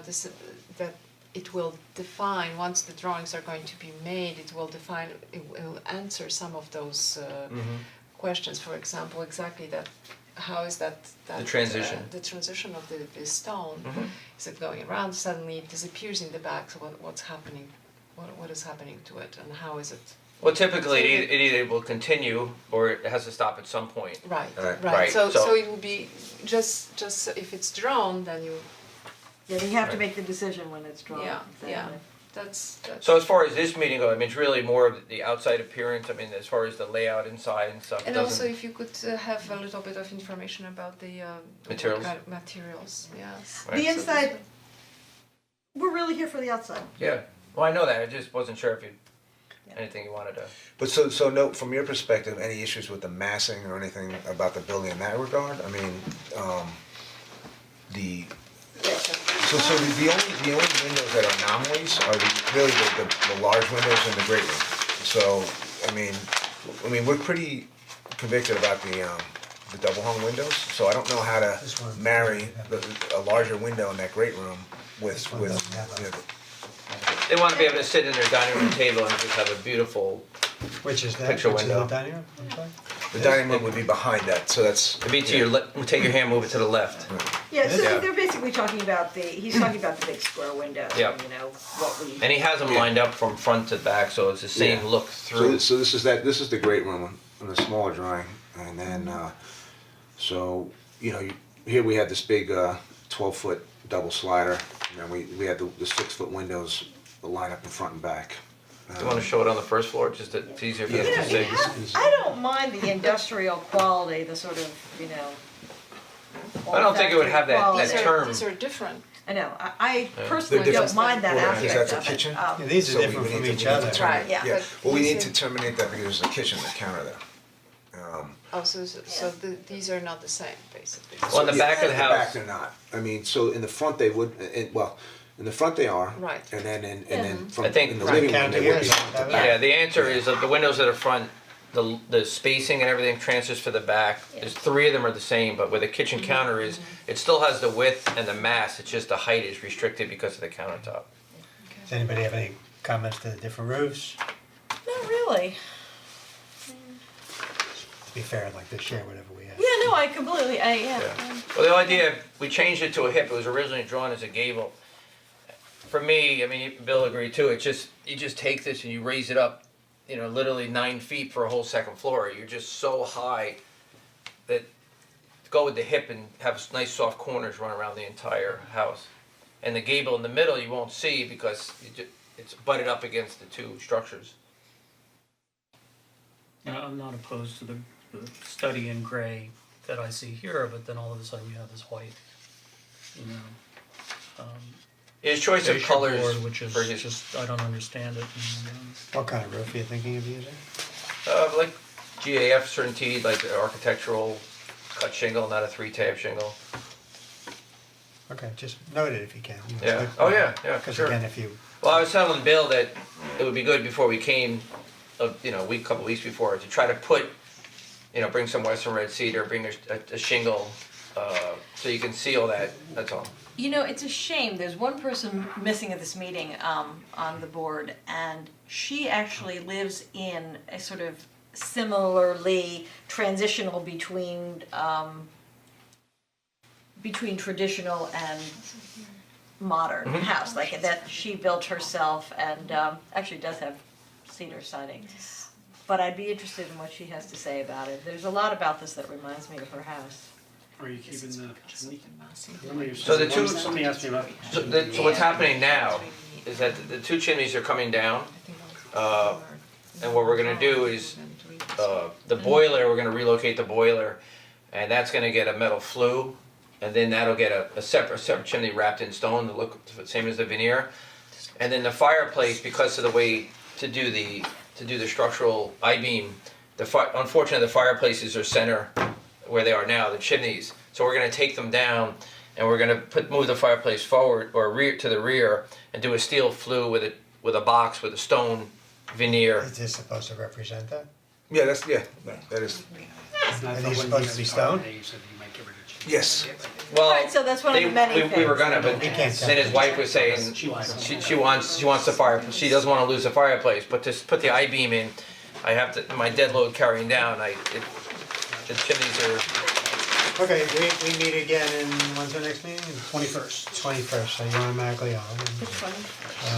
this that it will define once the drawings are going to be made. It will answer some of those questions. For example, exactly that. How is that The transition. the transition of the stone? Mhm. Is it going around? Suddenly it disappears in the back. So what's happening? What is happening to it, and how is it? well, typically, So it either will continue, or it has to stop at some point. Right, Right. Right, So so- it will be just if it's drawn, then you Yeah, you have to make the decision when it's drawn. yeah. exactly. That's So as far as this meeting goes, I mean, it's really more of the outside appearance, I mean, as far as the layout inside and stuff, and doesn't. also if you could have a little bit of information about the Materials. what kind of materials, yes. Right. The So inside, we're really here for the outside. Yeah, well, I know that, I just wasn't sure if you, Yeah. anything you wanted to. But so no, from your perspective, any issues with the massing or anything about the building in that regard? I mean, the, so the only windows that are anomalies are really the large windows in the great room. So, I mean, we're pretty convicted about the double hung windows, so I don't know how to This one. marry a larger window in that great room with, This one doesn't have a- you know, They wanna be able to sit in their dining room table and just have a beautiful, Which is that? Picture Which is the window. dining room? I'm sorry? the dining room would be behind that, so that's. it'd be to your take your hand, move it to the left. Yeah, so Yeah. they're basically talking about he's talking about the big square windows, Yeah. and, what we. And he has them lined up from front to back, so it's the same Yeah. look through. So this is the great room on the smaller drawing, and then, so, here we have this big 12-foot double slider, and then we had the 6-foot windows line up in front and back. You wanna show it on the first floor, just to, it's easier for them You know, to see. I don't mind the industrial quality, the sort of, I don't think it would have that- quality. that term. These are different. I know, I Yeah. personally They're don't different. mind that Well, aspect because that's a of it. kitchen. Yeah, these are So we different from need to- each we need to other. turn- Right, Yeah. Yeah, but we these need are- to terminate that because there's a kitchen, the counter there. Oh, so these are not the same, basically. Well, in the back of the In the back house, they're not, I mean, so in the front they would, in the front they are. Right. And then from, I think- in the Right. living room, Counter they here would is be. not that yeah, the answer is that the windows that are front, the spacing and everything transfers for the back. There's 3 of them are the same, but where the kitchen counter is, it still has the width and the mass, it's just the height is restricted because of the countertop. Does anybody have any comments to the different roofs? Not really. To be fair, I'd like to share whatever we have. Yeah, no, I completely, Yeah. Well, the idea, we changed it to a hip, it was originally drawn as a gable. For me, I mean, Bill agreed too, you just take this and you raise it up, literally 9 feet for a whole second floor, you're just so high that go with the hip and have nice soft corners run around the entire house. And the gable in the middle you won't see because it's butted up against the 2 structures. I'm not opposed to the study in gray that I see here, but then all of a sudden you have this white, His choice of fascia colors board, which is for his, just, I don't understand it. What kind of roof are you thinking of using? like GAF certainty, like the architectural cut shingle, not a 3-tab shingle. Okay, just note it if you can. Yeah. Oh, yeah, yeah, Because sure. again, if you, Well, I was telling Bill that it would be good before we came, a couple weeks before, to try to put, bring some western red cedar, bring a shingle, so you can see all that, that's all. It's a shame, there's one person missing at this meeting, on the board, and she actually lives in a sort of similarly transitional between traditional and modern house, like that she built herself and, actually does have cedar siding. But I'd be interested in what she has to say about it, there's a lot about this that reminds me of her house. Are you keeping the chimney? So the two- Somebody asked me about. So what's happening now is that the 2 chimneys are coming down, and what we're gonna do is, the boiler, we're gonna relocate the boiler, and that's gonna get a metal flue and then that'll get a separate chimney wrapped in stone to look the same as the veneer. And then the fireplace, because of the way to do the structural I-beam, unfortunately the fireplaces are center where they are now, the chimneys. So we're gonna take them down and we're gonna move the fireplace forward or rear to the rear and do a steel flue with a box with a stone veneer. Is this supposed to represent that? Yeah, that is, Are these supposed to be stone? You said you might get rid of cheese. yes. Well, Right, so that's one of the many we were things. gonna, but You can't then his wife was saying she wants the fire, she doesn't wanna lose the fireplace, but to put the I-beam in, I have to, my dead load carrying down, the chimneys are, Okay, we meet again in, when's the next meeting? 21st. 21st, so you're automatically on.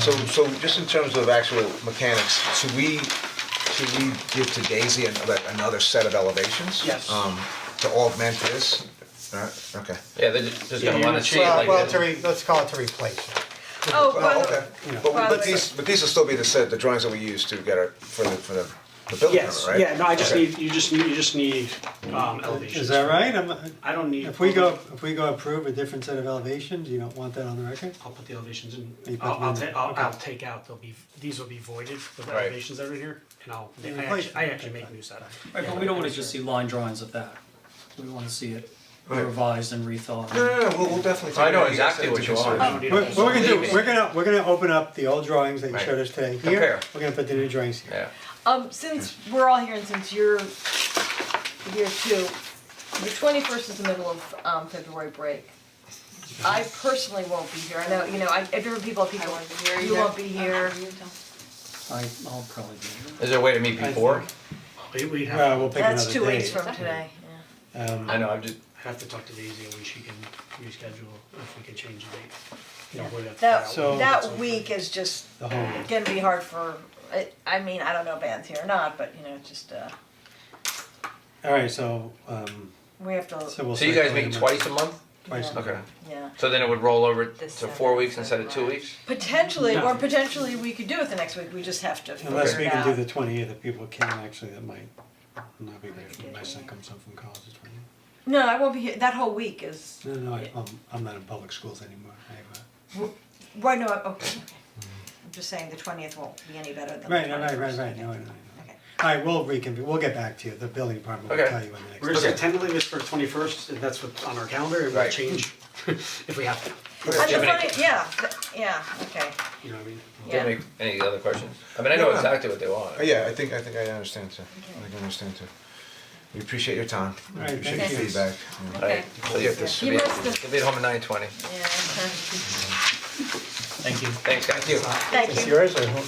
So just in terms of actual mechanics, should we give to Daisy another set of elevations? Yes. To augment this? Okay. yeah, they're just gonna wanna see it Well, like well, this. let's call it to replace it. Oh, Well, by the okay, you know. but By the way- these will still be the drawings that we use to get our, for the building Yes, permit, right? yeah, no, I just Okay. need, you just need elevations. Is that right? I don't need. If we go approve a different set of elevations, you don't want that on the record? I'll put the elevations in, You put I'll them in, I'll okay. take out, these will be voided, the Right. elevations that are in here, and You I replace actually them, make okay. new set. Right, but we don't wanna just see line drawings of that. We wanna see it Right. revised and rethought. No, we'll definitely take I know that exactly into what you want. consideration. What we're gonna do, Believe me. we're gonna open up the old drawings that you Right. showed us today here. Compare. We're gonna put the new drawings here. Yeah, Since we're all here and since you're here too, the 21st is the middle of February break. I personally won't be here. I know, different people, I won't be here you either. won't be here. I'll probably be here. is there a way to meet before? We'd have, Well, we'll pick another date. That's 2 weeks from today, I know, I'm just, I'd have to talk to Daisy and she can reschedule if we can change the date. You know, we'd have to That, figure out when that it's week is just The whole week. gonna be hard for, I mean, I don't know if Anne's here or not, but just, Alright, so, we have to, so we'll. so you guys circulate meet them twice a month? Twice a Okay, month. yeah. so then it would roll over to This 4 weeks instead of 2 weeks? Potentially, No. or potentially we could do it the next week, we just have to figure it out. Unless we can do the 20th, if people can, actually, that might not be great, if my son comes home from college the 20th. No, I won't be here, that whole week is, No, I'm not in public schools anymore, I have right, no, okay. I'm just saying the 20th won't be any better than the 21st. right, no, I know. Okay. Alright, we'll reconvene, we'll get back to you, the building department will Okay. tell you when the next. We're just Okay. tentatively this for 21st, and that's what's on our calendar, it will Right. change if we have to, And the funny, yeah, okay, you know what I mean? Do you have any other questions? I mean, I know exactly what they want. Yeah, I think I understand too, I understand too. We appreciate your time, we Alright, appreciate thank your you. feedback. okay, So We'll get this. You'll You be, must have- you'll be at home at 9:20. yeah, Thank you. Thanks, guys. thank Is you. yours or who?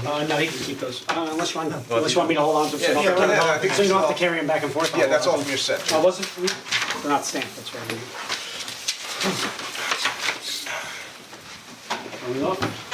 No, he can keep those, unless you want me to hold on to them, so you don't Yeah, have to yeah, carry- I think so you don't it's have to carry them back and forth. Yeah, that's all from your set. Oh, was it? They're not stamped, that's right. Are we off?